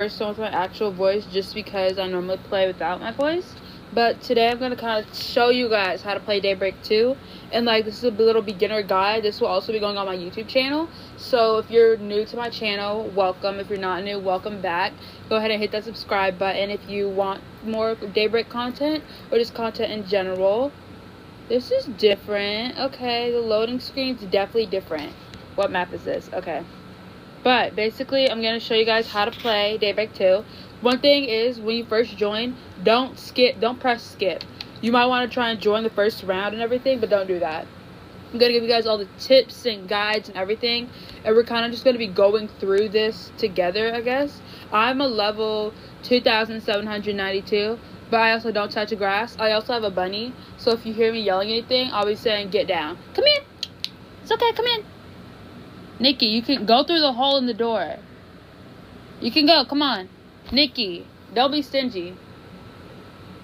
first one with my actual voice just because I normally play without my voice. But today I'm going to kind of show you guys how to play Daybreak 2. And like, this is a little beginner guide. This will also be going on my YouTube channel. So if you're new to my channel, welcome. If you're not new, welcome back. Go ahead and hit that subscribe button if you want more Daybreak content or just content in general. This is different. Okay, the loading screen's definitely different. What map is this? Okay. But basically, I'm going to show you guys how to play Daybreak 2. One thing is, when you first join, don't press skip. You might want to try and join the first round and everything, but don't do that. I'm going to give you guys all the tips and guides and everything. And we're kind of just going to be going through this together, I guess. I'm a level 2,792, but I also don't touch the grass. I also have a bunny, so if you hear me yelling anything, I'll be saying, get down. Come in. It's okay, come in. Nikki, you can go through the hole in the door. You can go, come on. Nikki, don't be stingy.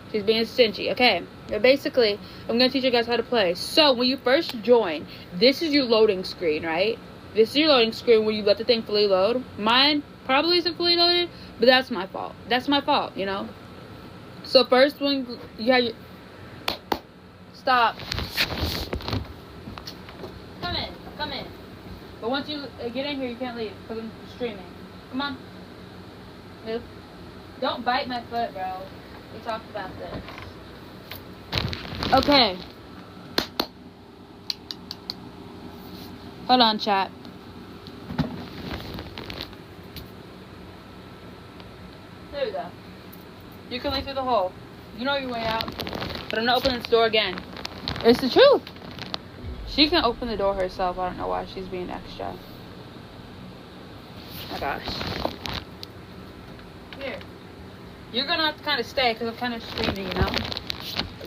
She's being stingy. Okay, but basically, I'm going to teach you guys how to play. So, when you first join, this is your loading screen, right? This is your loading screen when you let the thing fully load. Mine probably isn't fully loaded, but that's my fault. That's my fault, you know? So, first, when you have your... Stop. Come in, come in. But once you get in here, you can't leave because I'm streaming. Come on. Move. Don't bite my foot, bro. We talked about this. Okay. Hold on, chat. There we go. You can leave through the hole. You know your way out. But I'm not opening this door again. It's the truth. She can open the door herself. I don't know why she's being extra. Oh my gosh. Here. You're gonna have to kind of stay because I'm kind of streaming, you know?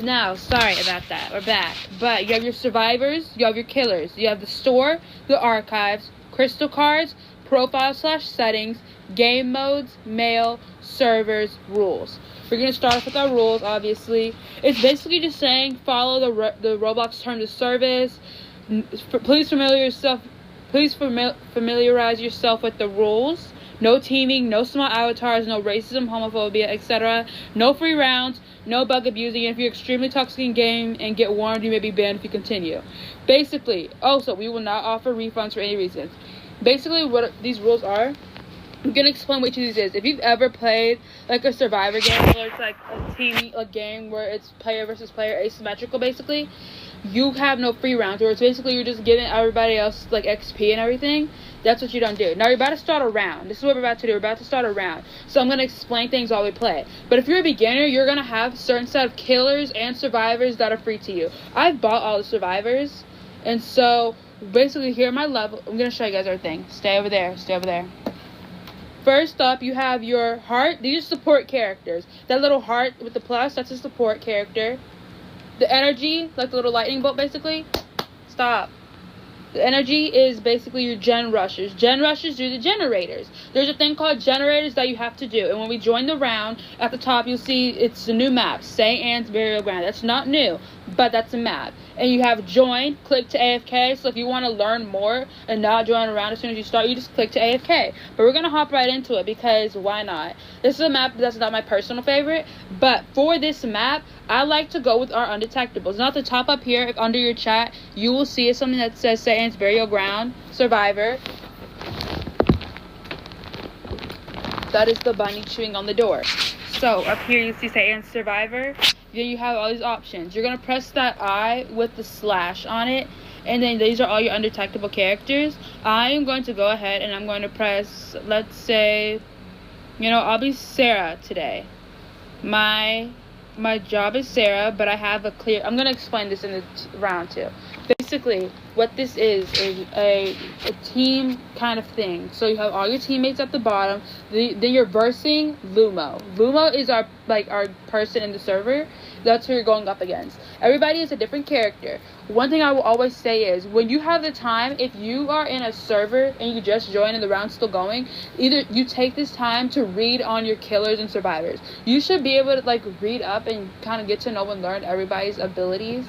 Now, sorry about that. We're back. But you have your survivors, you have your killers. You have the store, the archives, crystal cards, profile/settings, game modes, mail, servers, rules. We're going to start off with our rules, obviously. It's basically just saying follow the Roblox terms of service. Please familiarize yourself with the rules. No teaming, no small avatars, no racism, homophobia, etc. No free rounds, no bug abusing. And if you're extremely toxic in game and get warned, you may be banned if you continue. Basically, also, we will not offer refunds for any reasons. Basically, what these rules are, I'm gonna explain what each of these is. If you've ever played like a survivor game where it's like a game where it's player versus player asymmetrical, basically, you have no free rounds, where it's basically you're just giving everybody else like XP and everything. That's what you don't do. Now you're about to start a round. This is what we're about to do. We're about to start a round. So I'm gonna explain things while we play. But if you're a beginner, you're gonna have a certain set of killers and survivors that are free to you. I've bought all the survivors, and so basically here are my level. I'm gonna show you guys everything. Stay over there. Stay over there. First up, you have your heart. These are support characters. That little heart with the plus, that's a support character. The energy, like the little lightning bolt, basically. Stop. The energy is basically your gen rushers. Gen rushers do the generators. There's a thing called generators that you have to do. And when we join the round, at the top you'll see it's a new map. St. Anne's Burial Ground. That's not new, but that's a map. And you have join, click to AFK. So if you want to learn more and not join around as soon as you start, you just click to AFK. But we're going to hop right into it because why not? This is a map that's not my personal favorite. But for this map, I like to go with our undetectables. Now at the top up here, under your chat, you will see something that says St. Anne's Burial Ground, Survivor. That is the bunny chewing on the door. So up here you see St. Anne's Survivor. Then you have all these options. You're going to press that I with the slash on it. And then these are all your undetectable characters. I am going to go ahead and I'm going to press, let's say, you know, I'll be Sarah today. My job is Sarah, but I have a clear... I'm going to explain this in the round too. Basically, what this is a team kind of thing. So you have all your teammates at the bottom. Then you're versing Lumo. Lumo is our person in the server. That's who you're going up against. Everybody is a different character. One thing I will always say is, when you have the time, if you are in a server and you just joined and the round's still going, either you take this time to read on your killers and survivors. You should be able to like read up and kind of get to know and learn everybody's abilities.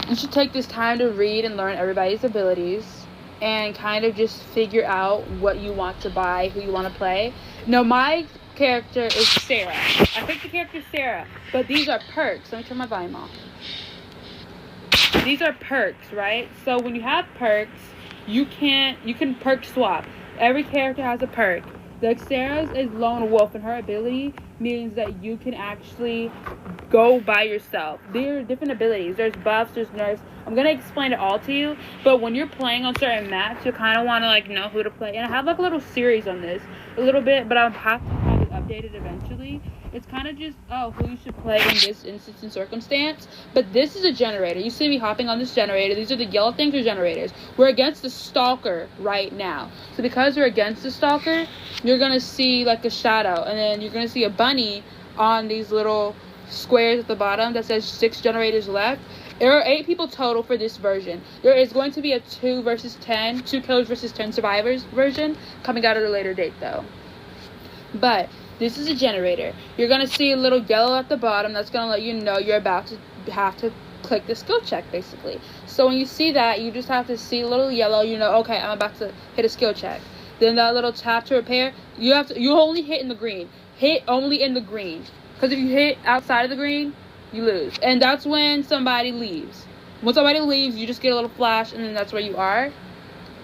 You should take this time to read and learn everybody's abilities. and kind of just figure out what you want to buy, who you want to play. No, my character is Sarah. I picked the character Sarah, but these are perks. Let me turn my volume off. These are perks, right? So when you have perks, you can perk swap. Every character has a perk. Like Sarah's is lone wolf, and her ability means that you can actually go by yourself. There are different abilities. There's buffs, there's nerfs. I'm gonna explain it all to you, but when you're playing on certain maps, you kind of want to like know who to play. And I have like a little series on this, a little bit, but I'll have to have it updated eventually. It's kind of just who you should play in this instance and circumstance. But this is a generator. You see me hopping on this generator. These are the yellow things are generators. We're against the stalker right now. So because we're against the stalker, you're gonna see like a shadow, and then you're gonna see a bunny on these little squares at the bottom that says 6 generators left. There are 8 people total for this version. There is going to be a 2 versus 10, 2 killers versus 10 survivors version coming out at a later date though. But this is a generator. You're going to see a little yellow at the bottom that's going to let you know you're about to have to click the skill check basically. So when you see that, you just have to see a little yellow, you know, okay, I'm about to hit a skill check. Then that little tap to repair, you only hit in the green. Hit only in the green. Because if you hit outside of the green, you lose. And that's when somebody leaves. When somebody leaves, you just get a little flash, and then that's where you are.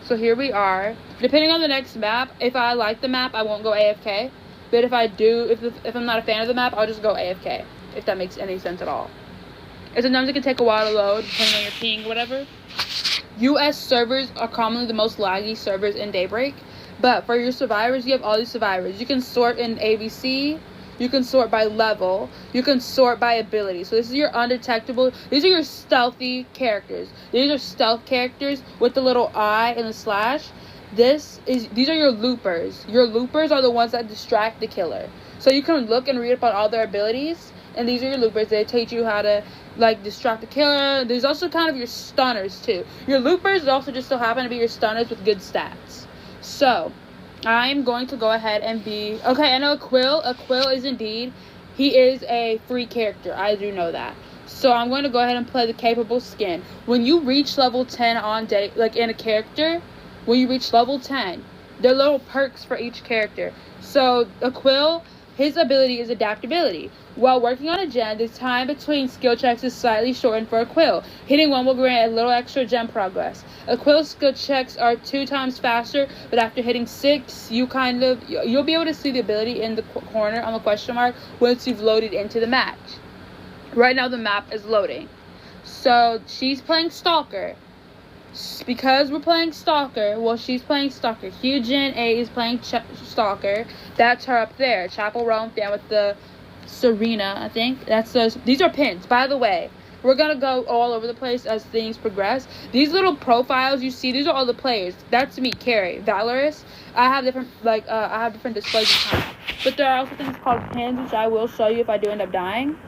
So here we are. Depending on the next map, if I like the map, I won't go AFK. But if I do, if I'm not a fan of the map, I'll just go AFK. If that makes any sense at all. And sometimes it can take a while to load, depending on your ping, whatever. US servers are commonly the most laggy servers in Daybreak. But for your survivors, you have all these survivors. You can sort in ABC. You can sort by level. You can sort by ability. So this is your undetectable. These are your stealthy characters. These are stealth characters with the little eye and the slash. These are your loopers. Your loopers are the ones that distract the killer. So you can look and read about all their abilities. And these are your loopers. They teach you how to like distract the killer. There's also kind of your stunners too. Your loopers also just so happen to be your stunners with good stats. So I'm going to go ahead and be... Okay, I know Quill is indeed... He is a free character. I do know that. So I'm going to go ahead and play the capable skin. When you reach level 10 on day... Like in a character... When you reach level 10... There are little perks for each character. So a Quill... His ability is adaptability. While working on a gen, the time between skill checks is slightly shortened for a Quill. Hitting one will grant a little extra gen progress. A Quill's skill checks are 2 times faster, but after hitting 6, you'll be able to see the ability in the corner on the question mark once you've loaded into the match. Right now the map is loading. So she's playing Stalker. Because we're playing Stalker, well, she's playing Stalker. Hyojin A is playing Stalker. That's her up there. Chapel Realm down with the Serena, I think. These are pins. By the way, we're going to go all over the place as things progress. These little profiles you see, these are all the players. That's me, Keri. Valorous. I have different, displays of time. But there are also things called pins, which I will show you if I do end up dying.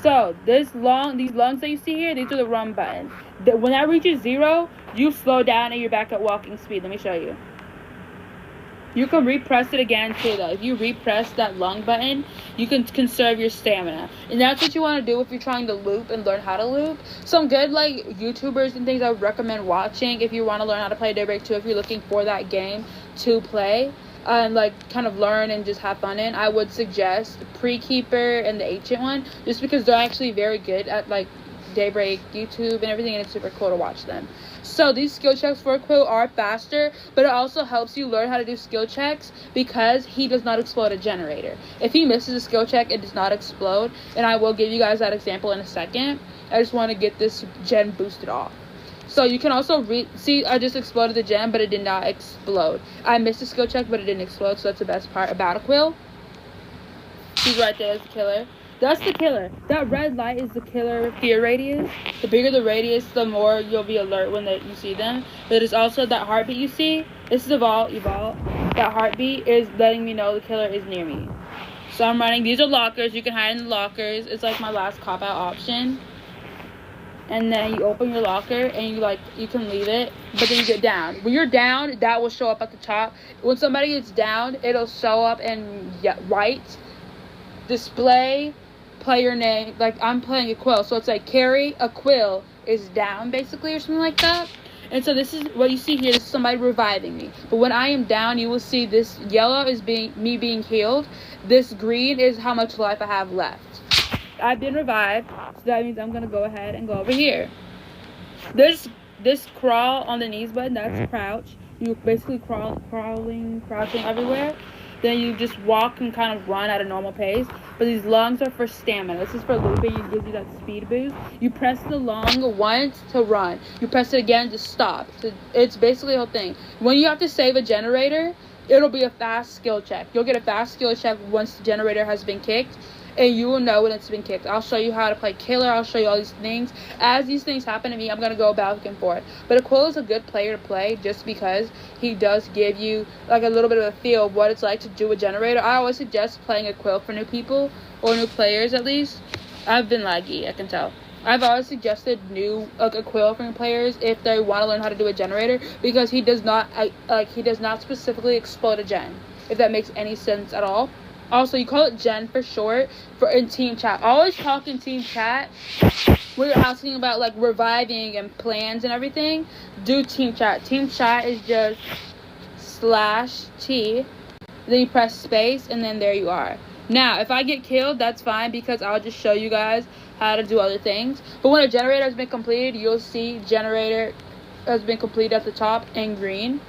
So, these lungs that you see here, these are the run buttons. When that reaches 0, you slow down and you're back at walking speed. Let me show you. You can repress it again too though. If you repress that lung button, you can conserve your stamina. And that's what you want to do if you're trying to loop and learn how to loop. Some good like YouTubers and things I would recommend watching if you want to learn how to play Daybreak 2, if you're looking for that game to play. And like kind of learn and just have fun in, I would suggest Pre-Keeper and the Ancient one, just because they're actually very good at like Daybreak YouTube and everything, and it's super cool to watch them. So these skill checks for Quill are faster, but it also helps you learn how to do skill checks because he does not explode a generator. If he misses a skill check, it does not explode, and I will give you guys that example in a second. I just want to get this gen boosted off. So you can also see I just exploded the gem, but it did not explode. I missed a skill check, but it didn't explode, so that's the best part about a Quill. She's right there as the killer. That's the killer. That red light is the killer fear radius. The bigger the radius, the more you'll be alert when you see them. But it's also that heartbeat you see. This is evolve. That heartbeat is letting me know the killer is near me. So I'm running. These are lockers. You can hide in the lockers. It's like my last cop-out option. And then you open your locker and you can leave it, but then you get down. When you're down, that will show up at the top. When somebody gets down, it'll show up in right display player name. Like I'm playing a Quill, so it's like Keri, a Quill is down basically, or something like that. And so this is what you see here. This is somebody reviving me. But when I am down, you will see this yellow is me being healed. This green is how much life I have left. I've been revived, so that means I'm going to go ahead and go over here. This crawl on the knees button, that's crouch. You're basically crouching everywhere. Then you just walk and kind of run at a normal pace. But these lungs are for stamina. This is for looping. It gives you that speed boost. You press the lung once to run. You press it again to stop. So it's basically the whole thing. When you have to save a generator, it'll be a fast skill check. You'll get a fast skill check once the generator has been kicked. And you will know when it's been kicked. I'll show you how to play killer. I'll show you all these things. As these things happen to me, I'm going to go back and forth. But Aquila is a good player to play just because he does give you like a little bit of a feel of what it's like to do a generator. I always suggest playing Aquila for new people or new players at least. I've been laggy, I can tell. I've always suggested new Aquila for new players if they want to learn how to do a generator, because he does not specifically explode a gen, if that makes any sense at all. Also, you call it gen for short for in team chat. Always talk in team chat when you're asking about like reviving and plans and everything. Do team chat. Team chat is just /T, then you press space, and then there you are. Now, if I get killed, that's fine, because I'll just show you guys how to do other things. But when a generator has been completed, you'll see generator has been completed at the top in green.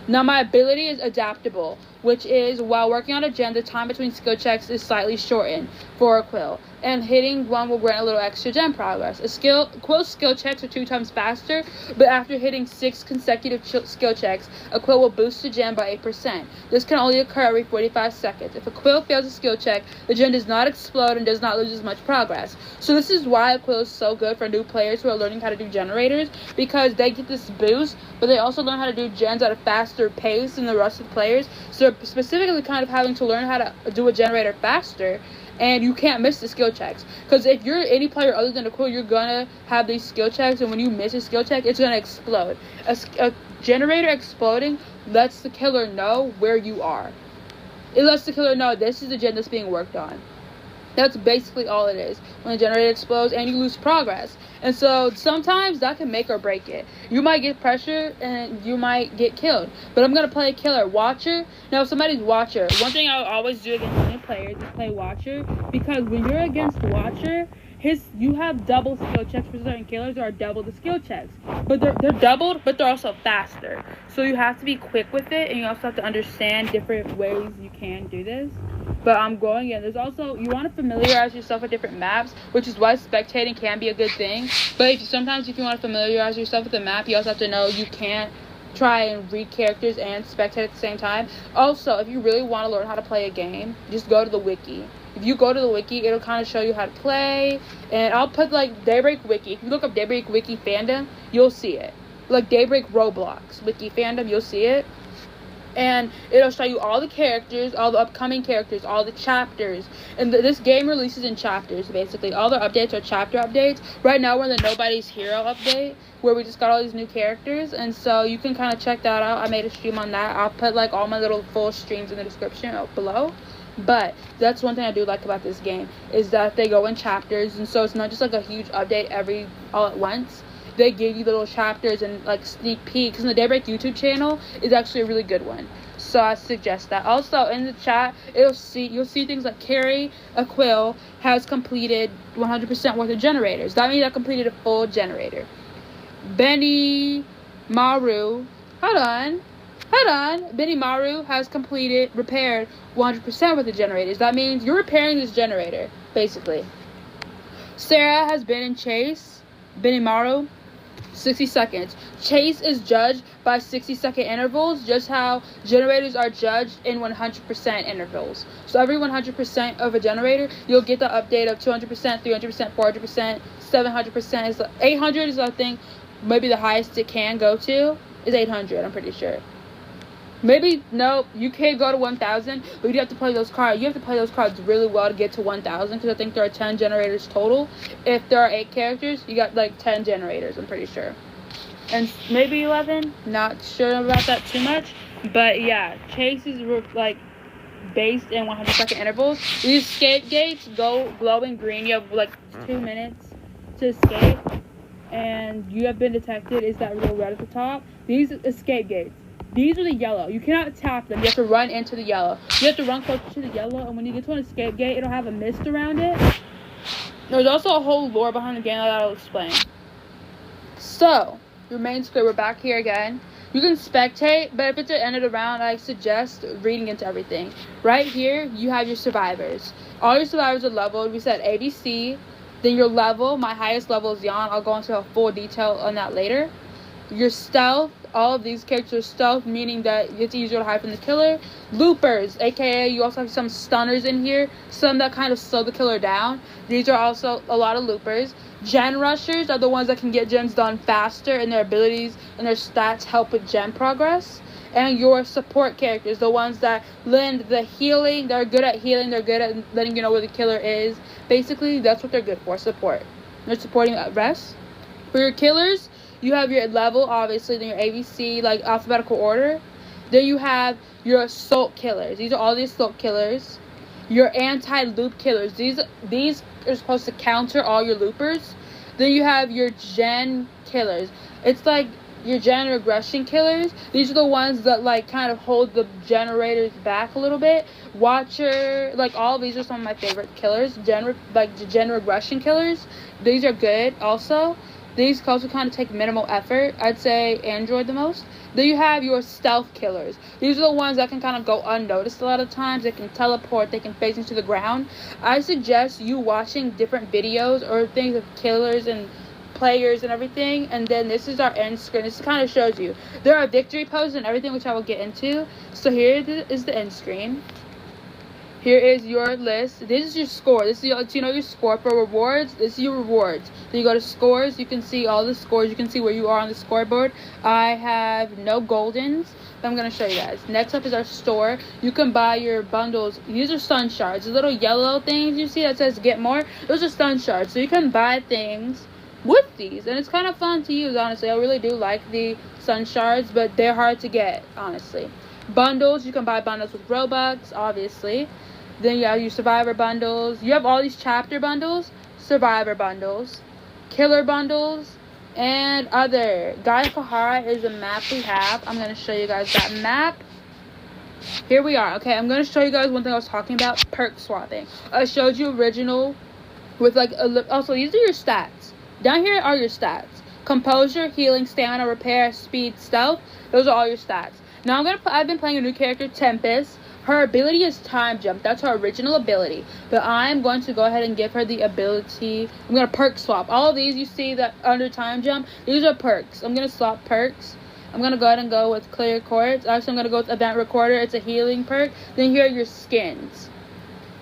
Now, my ability is adaptable, which is while working on a gen, the time between skill checks is slightly shortened for Aquila, and hitting one will grant a little extra gen progress. Aquila skill checks are 2 times faster, but after hitting 6 consecutive skill checks, Aquila will boost the gen by 8%. This can only occur every 45 seconds. If Aquila fails a skill check, the gen does not explode and does not lose as much progress. So this is why Aquila is so good for new players who are learning how to do generators, because they get this boost, but they also learn how to do gens at a faster pace than the rest of the players. So they're specifically kind of having to learn how to do a generator faster. And you can't miss the skill checks, because if you're any player other than Aquila, you're gonna have these skill checks, and when you miss a skill check, it's gonna explode. A generator exploding lets the killer know where you are. It lets the killer know this is the gen that's being worked on. That's basically all it is. When the generator explodes and you lose progress. And so sometimes that can make or break it. You might get pressure and you might get killed. But I'm going to play a killer. Watcher. Now, if somebody's Watcher, one thing I always do against new players is play Watcher. Because when you're against Watcher, you have double skill checks for certain killers, or double the skill checks. But they're doubled, but they're also faster. So you have to be quick with it, and you also have to understand different ways you can do this. But I'm going in. There's also, you want to familiarize yourself with different maps, which is why spectating can be a good thing. But sometimes if you want to familiarize yourself with the map, you also have to know you can't try and read characters and spectate at the same time. Also, if you really want to learn how to play a game, just go to the wiki. If you go to the wiki, it'll kind of show you how to play. And I'll put like Daybreak wiki. If you look up Daybreak wiki fandom, you'll see it. Like Daybreak Roblox wiki fandom, you'll see it. And it'll show you all the characters, all the upcoming characters, all the chapters. And this game releases in chapters, basically. All their updates are chapter updates. Right now, we're in the Nobody's Hero update, where we just got all these new characters. And so you can kind of check that out. I made a stream on that. I'll put like all my little full streams in the description below. But that's one thing I do like about this game, is that they go in chapters. And so it's not just like a huge update all at once. They give you little chapters and like sneak peeks. And the Daybreak YouTube channel is actually a really good one, so I suggest that. Also in the chat, you'll see things like Keri Aquila has completed 100% worth of generators. That means I completed a full generator. Benny Maru, hold on. Benny Maru has repaired 100% worth of generators. That means you're repairing this generator, basically. Sarah has been in chase. Benny Maru, 60 seconds. Chase is judged by 60-second intervals, just how generators are judged in 100% intervals. So every 100% of a generator, you'll get the update of 200%, 300%, 400%, 700%. 800 is, I think, maybe the highest it can go to is 800, I'm pretty sure. Maybe, no, you can go to 1,000, but you have to play those cards. You have to play those cards really well to get to 1,000, because I think there are 10 generators total. If there are 8 characters, you got like 10 generators, I'm pretty sure. And maybe 11, not sure about that too much. But yeah, Chase is like based in 100-second intervals. These escape gates go glowing green. You have like 2 minutes to escape. and you have been detected is that little red at the top. These escape gates. These are the yellow. You cannot tap them. You have to run into the yellow. You have to run close to the yellow, and when you get to an escape gate, it'll have a mist around it. There's also a whole lore behind the game that I'll explain. So, your main screen, we're back here again. You can spectate, but if it's the end of the round, I suggest reading into everything. Right here, you have your survivors. All your survivors are leveled. We said ABC. Then your level, my highest level is Jan. I'll go into a full detail on that later. Your stealth, all of these characters are stealth, meaning that it's easier to hide from the killer. Loopers, aka you also have some stunners in here, some that kind of slow the killer down. These are also a lot of loopers. Gen rushers are the ones that can get gens done faster, and their abilities and their stats help with gen progress. And your support characters, the ones that lend the healing, they're good at healing, they're good at letting you know where the killer is. Basically, that's what they're good for, support. They're supporting at rest. For your killers, you have your level, obviously, then your ABC, like alphabetical order. Then you have your assault killers. These are all the assault killers. Your anti-loop killers. These are supposed to counter all your loopers. Then you have your gen killers. It's like your gen regression killers. These are the ones that like kind of hold the generators back a little bit. Watcher, like all of these are some of my favorite killers. Gen regression killers. These are good also. These also kind of take minimal effort. I'd say Android the most. Then you have your stealth killers. These are the ones that can kind of go unnoticed a lot of times. They can teleport. They can phase into the ground. I suggest you watching different videos or things of killers and players and everything. And then this is our end screen. This kind of shows you. There are victory poses and everything, which I will get into. So here is the end screen. Here is your list. This is your score. This is your score for rewards. This is your rewards. So you go to scores. You can see all the scores. You can see where you are on the scoreboard. I have no goldens, but I'm going to show you guys. Next up is our store. You can buy your bundles. These are sun shards. The little yellow things you see that says get more. Those are sun shards. So you can buy things with these. And it's kind of fun to use, honestly. I really do like the sun shards, but they're hard to get, honestly. Bundles. You can buy bundles with Robux, obviously. Then you have your survivor bundles. You have all these chapter bundles, survivor bundles, killer bundles, and other. Guy Kahara is a map we have. I'm going to show you guys that map. Here we are. Okay, I'm going to show you guys one thing I was talking about, perk swapping. I showed you original with like also these are your stats. Down here are your stats. Composure, healing, stamina, repair, speed, stealth. Those are all your stats. Now I've been playing a new character, Tempest. Her ability is time jump. That's her original ability. But I'm going to go ahead and give her the ability. I'm going to perk swap. All of these you see that under time jump, these are perks. I'm going to swap perks. I'm going to go ahead and go with clear quartz. Actually, I'm going to go with event recorder. It's a healing perk. Then here are your skins.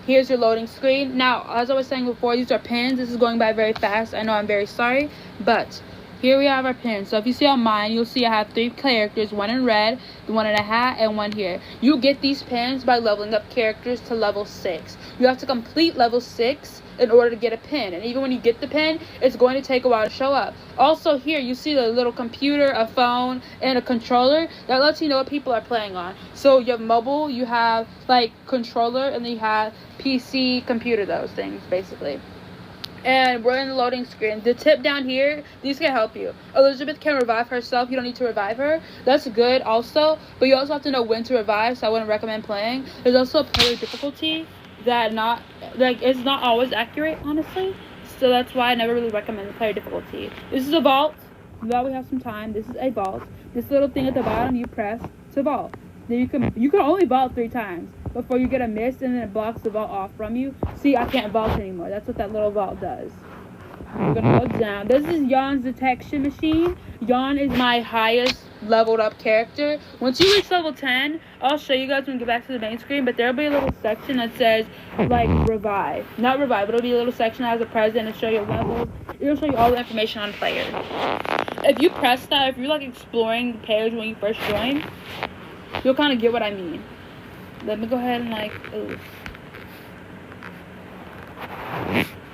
Here's your loading screen. Now, as I was saying before, these are pins. This is going by very fast. I know, I'm very sorry. But here we have our pins. So if you see on mine, you'll see I have 3 characters, one in red, one in a hat, and one here. You get these pins by leveling up characters to level 6. You have to complete level 6 in order to get a pin. And even when you get the pin, it's going to take a while to show up. Also here, you see the little computer, a phone, and a controller. That lets you know what people are playing on. So you have mobile, you have like controller, and then you have PC, computer, those things basically. And we're in the loading screen. The tip down here, these can help you. Elizabeth can revive herself. You don't need to revive her. That's good also. But you also have to know when to revive, so I wouldn't recommend playing. There's also a player difficulty that it's not always accurate, honestly. So that's why I never really recommend the player difficulty. This is a vault. While we have some time, this is a vault. This little thing at the bottom, you press to vault. Then you can only vault 3 times before you get a miss, and then it blocks the vault off from you. See, I can't vault anymore. That's what that little vault does. We're gonna go down. This is Jan's detection machine. Jan is my highest leveled up character. Once you reach level 10, I'll show you guys when we get back to the main screen, but there'll be a little section that says like revive. Not revive, but it'll be a little section that has a present and show you levels. It'll show you all the information on players. If you press that, if you're like exploring the page when you first join, you'll kind of get what I mean. Let me go ahead and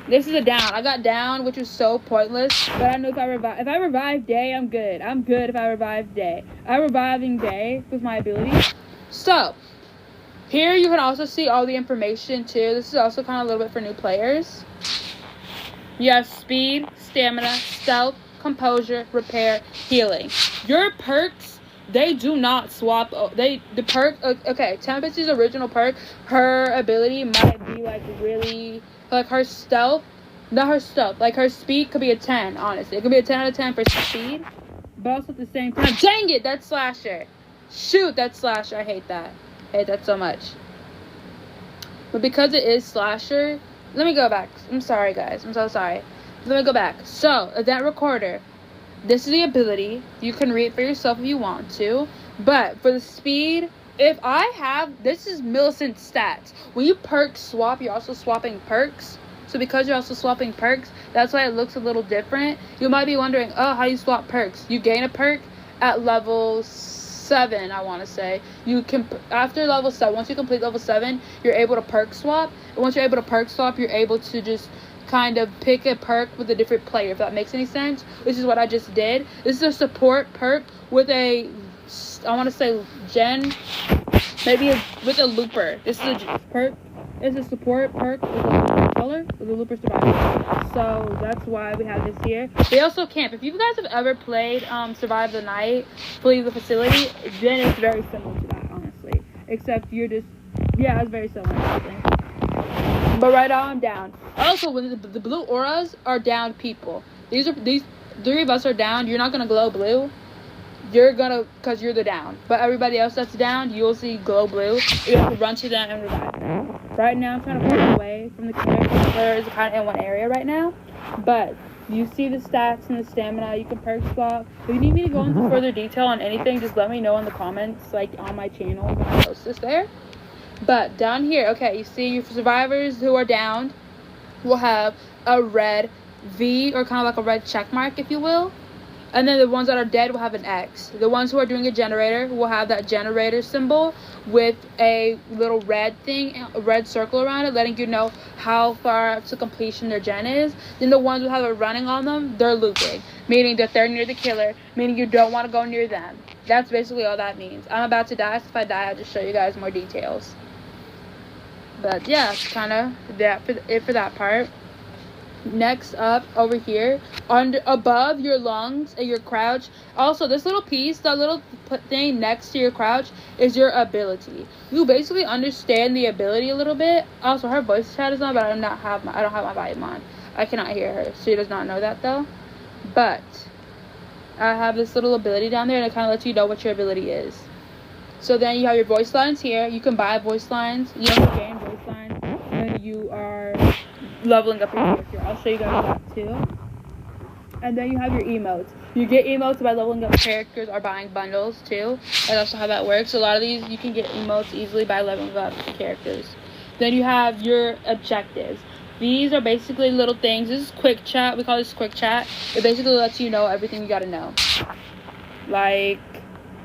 this is a down. I got down, which was so pointless. But I know if I revive day, I'm good. I'm good if I revive day. I'm reviving day with my ability. So, here you can also see all the information too. This is also kind of a little bit for new players. You have speed, stamina, stealth, composure, repair, healing. Your perks, they do not swap. The perk, okay, Tempest's original perk, her ability might be like really, like her stealth, not her stealth, like her speed could be a 10, honestly. It could be a 10 out of 10 for speed, but also at the same time, dang it, that's Slasher. Shoot, that's Slasher. I hate that. I hate that so much. But because it is Slasher, let me go back. I'm sorry, guys. I'm so sorry. Let me go back. So, Event Recorder. This is the ability. You can read it for yourself if you want to. But for the speed, if I have, this is Millicent stats. When you perk swap, you're also swapping perks. So because you're also swapping perks, that's why it looks a little different. You might be wondering, oh, how do you swap perks? You gain a perk at level 7, I want to say. You can, after level 7, once you complete level 7, you're able to perk swap. And once you're able to perk swap, you're able to just kind of pick a perk with a different player, if that makes any sense, which is what I just did. This is a support perk with a, I want to say maybe with a looper. This is a perk. It's a support perk with a color with a looper survivor. So that's why we have this here. They also camp. If you guys have ever played Survive the Night, Flee the Facility, then it's very similar to that, honestly. Except you're just, yeah, it's very similar, honestly. But right now I'm down. Also, when the blue auras are down people. These 3 of us are down. You're not gonna glow blue. You're gonna, cause you're the down. But everybody else that's down, you'll see glow blue. You have to run to them and revive them. Right now I'm trying to pull away from the character. The player is kind of in one area right now. But you see the stats and the stamina. You can perk swap. If you need me to go into further detail on anything, just let me know in the comments, like on my channel when I post this there. But down here, okay, you see your survivors who are down will have a red V, or kind of like a red check mark, if you will. And then the ones that are dead will have an X. The ones who are doing a generator will have that generator symbol with a little red thing, a red circle around it, letting you know how far to completion their gen is. Then the ones who have it running on them, they're looping, meaning that they're near the killer, meaning you don't want to go near them. That's basically all that means. I'm about to die, so if I die, I'll just show you guys more details. But yeah, it's kind of it for that part. Next up, over here, above your lungs and your crouch. Also, this little piece, that little thing next to your crouch, is your ability. You basically understand the ability a little bit. Also, her voice chat is on, but I don't have my volume on. I cannot hear her. She does not know that though. But I have this little ability down there, and it kind of lets you know what your ability is. So then you have your voice lines here. You can buy voice lines. You don't gain voice lines when you are leveling up your character. I'll show you guys that too. And then you have your emotes. You get emotes by leveling up characters or buying bundles too. That's also how that works. So a lot of these you can get emotes easily by leveling up characters. Then you have your objectives. These are basically little things. This is quick chat. We call this quick chat. It basically lets you know everything you gotta know. Like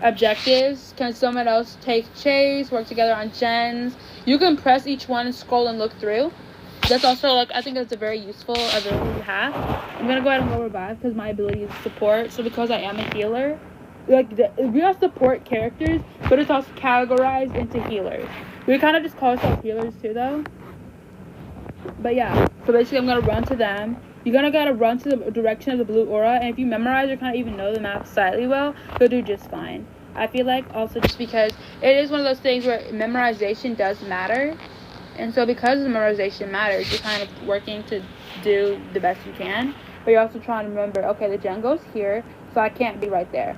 objectives. Can someone else take chase? Work together on gens. You can press each one and scroll and look through. That's also, like, I think that's a very useful ability to have. I'm gonna go ahead and go revive because my ability is support. So because I am a healer, like we are support characters, but it's also categorized into healers. We kind of just call ourselves healers too, though. But yeah, so basically I'm gonna run to them. You're gonna gotta run to the direction of the blue aura, and if you memorize or kind of even know the map slightly well, you'll do just fine. I feel like also just because it is one of those things where memorization does matter. And so because the memorization matters, you're kind of working to do the best you can. But you're also trying to remember, okay, the gen goes here, so I can't be right there.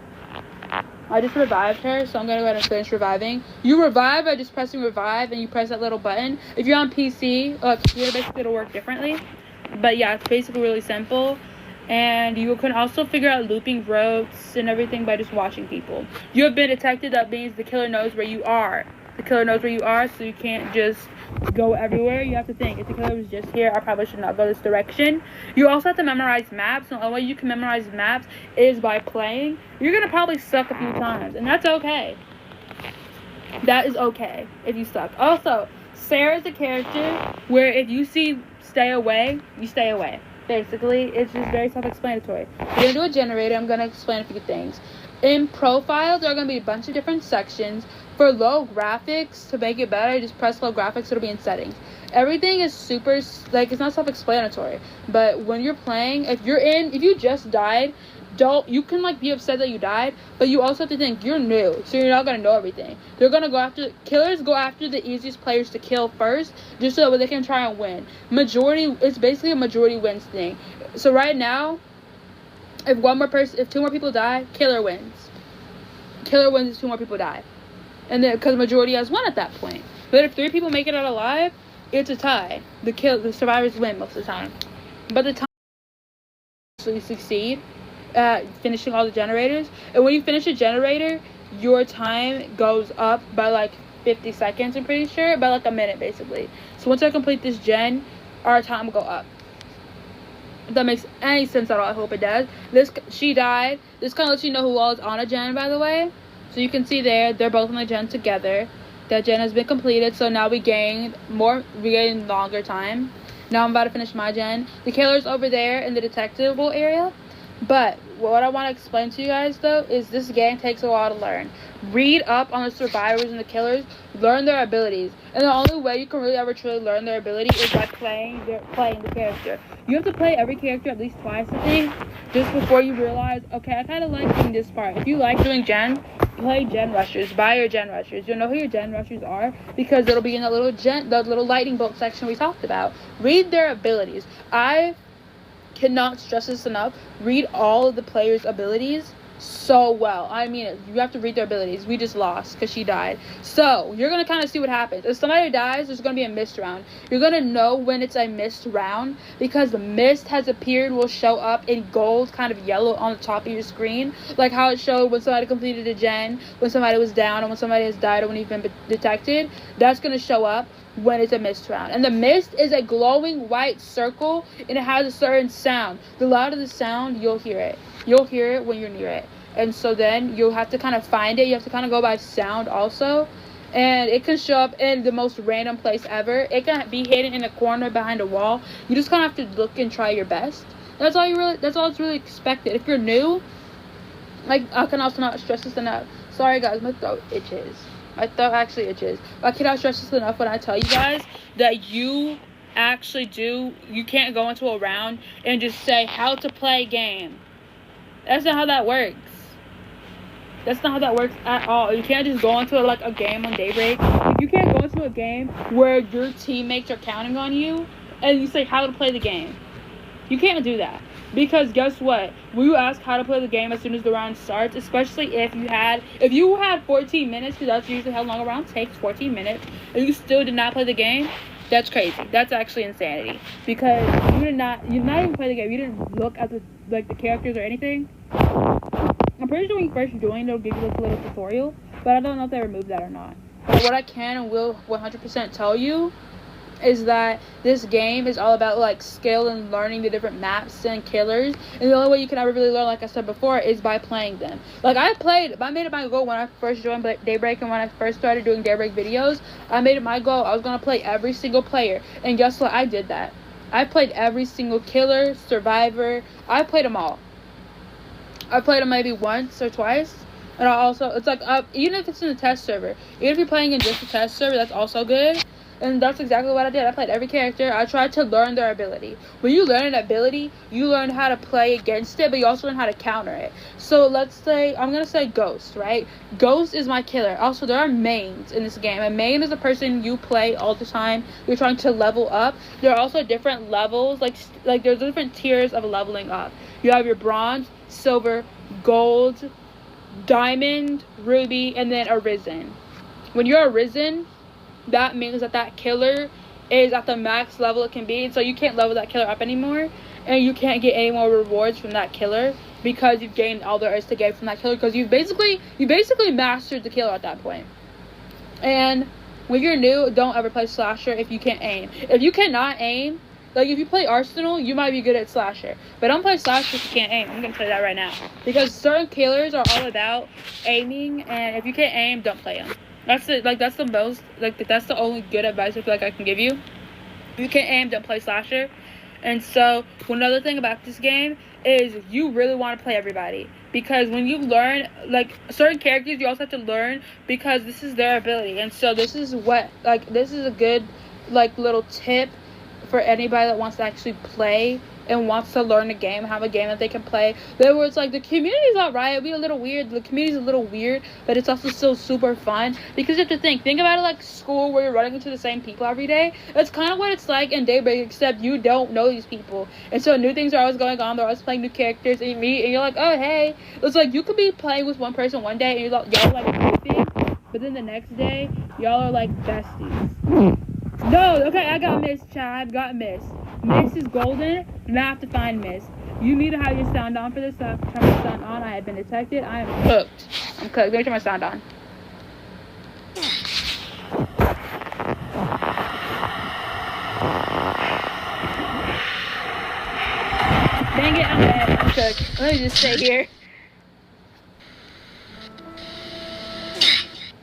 I just revived her, so I'm going to go ahead and finish reviving. You revive by just pressing revive, and you press that little button. If you're on PC, computer, basically it'll work differently. But yeah, it's basically really simple. And you can also figure out looping routes and everything by just watching people. You have been detected. That means the killer knows where you are. The killer knows where you are, so you can't just go everywhere. You have to think, if the killer was just here, I probably should not go this direction. You also have to memorize maps, and the only way you can memorize maps is by playing. You're gonna probably suck a few times, and that's okay. That is okay if you suck. Also, Sarah's a character where if you see stay away, you stay away. Basically, it's just very self-explanatory. We're gonna do a generator. I'm gonna explain a few things. In profile, there are going to be a bunch of different sections. For low graphics, to make it better, just press low graphics. It'll be in settings. Everything is super, like, it's not self-explanatory. But when you're playing, if you just died, you can, like, be upset that you died, but you also have to think you're new, so you're not going to know everything. Killers go after the easiest players to kill first, just so they can try and win. It's basically a majority wins thing. So right now, if 2 more people die, killer wins. Killer wins if 2 more people die. And then, because the majority has won at that point. But if 3 people make it out alive, it's a tie. The survivors win most of the time. But the time actually succeed at finishing all the generators. And when you finish a generator, your time goes up by like 50 seconds, I'm pretty sure. By like a minute, basically. So once I complete this gen, our time will go up. If that makes any sense at all, I hope it does. She died. This kind of lets you know who all is on a gen, by the way. So you can see there, they're both on the gen together. That gen has been completed, so now we gained longer time. Now I'm about to finish my gen. The killer's over there in the detectable area. But what I want to explain to you guys, though, is this game takes a while to learn. Read up on the survivors and the killers. Learn their abilities. And the only way you can really ever truly learn their ability is by playing the character. You have to play every character at least twice, I think, just before you realize, okay, I kind of like doing this part. If you like doing gen, play gen rushers. Buy your gen rushers. You'll know who your gen rushers are because it'll be in the little lightning bolt section we talked about. Read their abilities. I cannot stress this enough. Read all of the players' abilities so well. I mean, you have to read their abilities. We just lost because she died. So you're gonna kind of see what happens. If somebody dies, there's gonna be a missed round. You're gonna know when it's a missed round because the mist has appeared, will show up in gold, kind of yellow on the top of your screen, like how it showed when somebody completed a gen, when somebody was down, and when somebody has died, or when you've been detected. That's gonna show up when it's a mist round. And the mist is a glowing white circle, and it has a certain sound. The louder the sound, you'll hear it. You'll hear it when you're near it. And so then you'll have to kind of find it. You have to kind of go by sound also. And it can show up in the most random place ever. It can be hidden in a corner behind a wall. You just kind of have to look and try your best. That's all it's really expected. If you're new, like, I can also not stress this enough. Sorry guys, my throat itches. My throat actually itches. But I cannot stress this enough when I tell you guys that you can't go into a round and just say how to play a game. That's not how that works. That's not how that works at all. You can't just go into a game on Daybreak. You can't go into a game where your teammates are counting on you and you say how to play the game. You can't do that. Because guess what? We will ask how to play the game as soon as the round starts, especially if you had 14 minutes, because that's usually how long a round takes, 14 minutes, and you still did not play the game. That's crazy. That's actually insanity. Because you did not even play the game. You didn't look at the characters or anything. I'm pretty sure when you first join, they'll give you a little tutorial, but I don't know if they removed that or not. But what I can and will 100% tell you is that this game is all about skill and learning the different maps and killers, and the only way you can ever really learn, like I said before, is by playing them. I made it my goal when I first joined Daybreak, and when I first started doing Daybreak videos, I made it my goal. I was gonna play every single player, and guess what? I did that. I played every single killer, survivor. I played them all. I played them maybe once or twice. And I also, it's even if it's in a test server, even if you're playing in just a test server, that's also good. And that's exactly what I did. I played every character. I tried to learn their ability. When you learn an ability, you learn how to play against it, but you also learn how to counter it. So let's say, I'm going to say Ghost, right? Ghost is my killer. Also, there are mains in this game. A main is a person you play all the time. You're trying to level up. There are also different levels. Like there's different tiers of leveling up. You have your bronze, silver, gold, diamond, ruby, and then arisen. When you're arisen, that means that killer is at the max level it can be, so you can't level that killer up anymore, and you can't get any more rewards from that killer because you've gained all there is to get from that killer, because you basically mastered the killer at that point. And when you're new, don't ever play slasher if you can't aim. If you cannot aim, if you play Arsenal, you might be good at slasher, but don't play slasher if you can't aim. I'm gonna tell you that right now, because certain killers are all about aiming, and if you can't aim, don't play them. That's the only good advice I feel like I can give you. If you can't aim, don't play slasher. And so, another thing about this game is you really want to play everybody. Because when you learn, like, certain characters, you also have to learn because this is their ability. And so this is what, like, this is a good, like, little tip for anybody that wants to actually play and wants to learn a game, have a game that they can play. There where it's like, the community's alright, it'll be a little weird, the community's a little weird, but it's also still super fun. Because you have to think about it like school where you're running into the same people every day. That's kind of what it's like in Daybreak, except you don't know these people. And so new things are always going on, they're always playing new characters, and you meet, and you're like, oh, hey. It's like, you could be playing with one person one day, and y'all are like beefing, but then the next day, y'all are like besties. No, okay, I got Miss, Chad, got Miss. Miss is golden, and I have to find Miss. You need to have your sound on for this, so I have to turn my sound on. I have been detected. I am cooked. I'm cooked. Let me turn my sound on. Dang it, I'm dead. I'm cooked. Let me just stay here.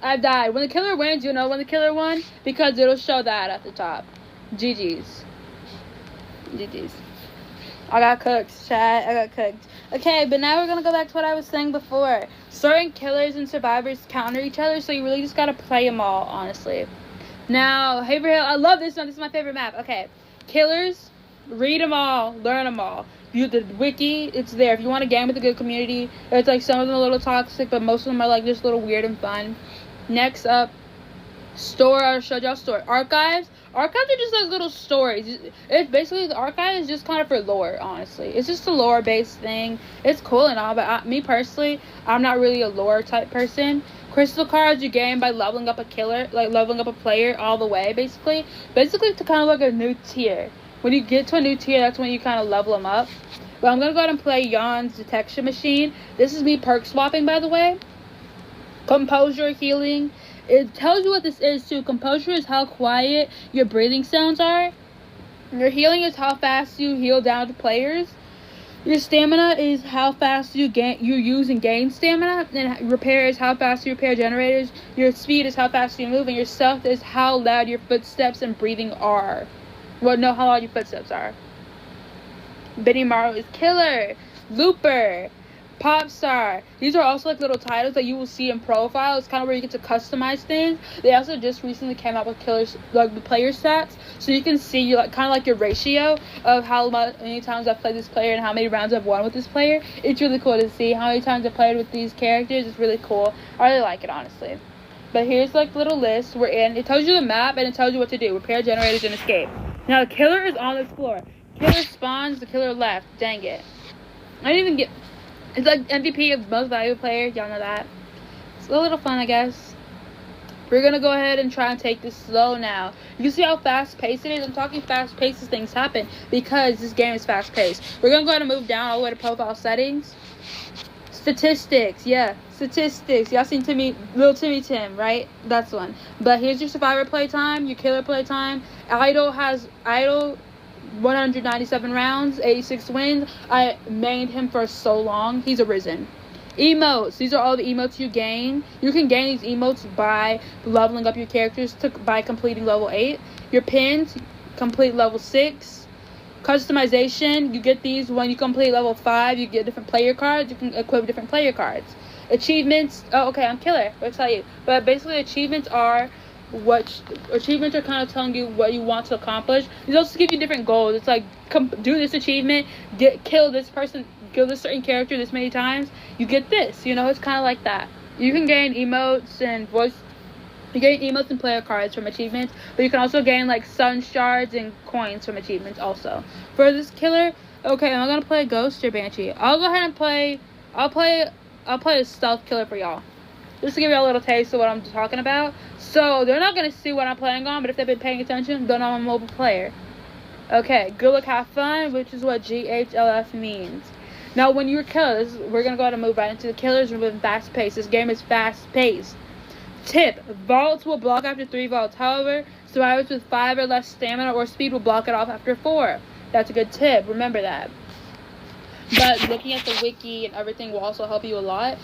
I've died. When the killer wins, you know when the killer won, because it'll show that at the top. GG's. GG's. I got cooked, chat. I got cooked. Okay, but now we're gonna go back to what I was saying before. Certain killers and survivors counter each other, so you really just gotta play them all, honestly. Now, Haverhill, I love this one. This is my favorite map. Okay, killers, read them all, learn them all. The wiki, it's there. If you want a game with a good community, it's like some of them are a little toxic, but most of them are like just a little weird and fun. Next up, store. I showed y'all store. Archives are just like little stories. It's basically, the archive is just kind of for lore, honestly. It's just a lore based thing. It's cool and all, but me personally, I'm not really a lore type person. Crystal cards you gain by leveling up a killer, like leveling up a player all the way, basically to kind of like a new tier. When you get to a new tier, that's when you kind of level them up. But I'm gonna go ahead and play Jan's detection machine. This is me perk swapping, by the way. Composure, healing. It tells you what this is too. Composure is how quiet your breathing sounds are. Your healing is how fast you heal down to players. Your stamina is how fast you use and gain stamina. And repair is how fast you repair generators. Your speed is how fast you move. And your stealth is how loud your footsteps and breathing are. Well, no, how loud your footsteps are. Benny Morrow is killer. Looper. Pop star. These are also like little titles that you will see in profile. It's kind of where you get to customize things. They also just recently came out with killers, like the player stats, so you can see like kind of like your ratio of how many times I've played this player and how many rounds I've won with this player. It's really cool to see how many times I've played with these characters. It's really cool. I really like it, honestly. But here's like little list we're in. It tells you the map and it tells you what to do. Repair generators and escape. Now the killer is on this floor. Killer spawns, the killer left. Dang it. I didn't even get... It's like MVP of most valuable player. Y'all know that. It's a little fun, I guess. We're going to go ahead and try and take this slow now. You can see how fast-paced it is. I'm talking fast-paced as things happen because this game is fast-paced. We're going to go ahead and move down all the way to profile settings. Statistics. Yeah, statistics. Y'all seen Little Timmy Tim, right? That's one. But here's your survivor playtime, your killer playtime. Idol 197 rounds, 86 wins. I mained him for so long. He's arisen. Emotes. These are all the emotes you gain. You can gain these emotes by leveling up your characters by completing level 8. Your pins, complete level 6. Customization. You get these when you complete level 5. You get different player cards. You can equip different player cards. Achievements. Oh, okay, I'm killer. I'll tell you. But basically, achievements are kind of telling you what you want to accomplish. These also give you different goals. It's like, do this achievement, kill this person, kill this certain character this many times, you get this, you know. It's kind of like that. You can gain emotes and player cards from achievements, but you can also gain like sun shards and coins from achievements also. For this killer, okay, I'm gonna play Ghost or Banshee. I'll go ahead and I'll play a stealth killer for y'all, just to give you a little taste of what I'm talking about. So, they're not going to see what I'm playing on, but if they've been paying attention, they'll know I'm a mobile player. Okay, good luck, have fun, which is what GHLF means. Now, when you're killers, we're going to go ahead and move right into the killers. We're moving fast-paced. This game is fast-paced. Tip, vaults will block after 3 vaults. However, survivors with 5 or less stamina or speed will block it off after 4. That's a good tip. Remember that. But looking at the wiki and everything will also help you a lot.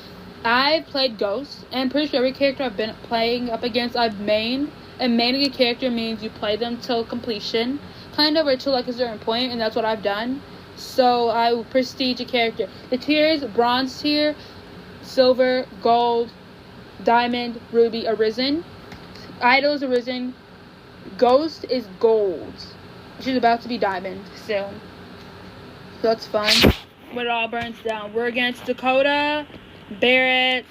I played Ghost, and I'm pretty sure every character I've been playing up against, I've mained. And maining a character means you play them till completion, kind of, or till like a certain point, and that's what I've done. So I prestige a character. The tiers: bronze tier, silver, gold, diamond, ruby, arisen. Idol is arisen. Ghost is gold. She's about to be diamond soon. So it's fun. When it all burns down. We're against Dakota, Barrett,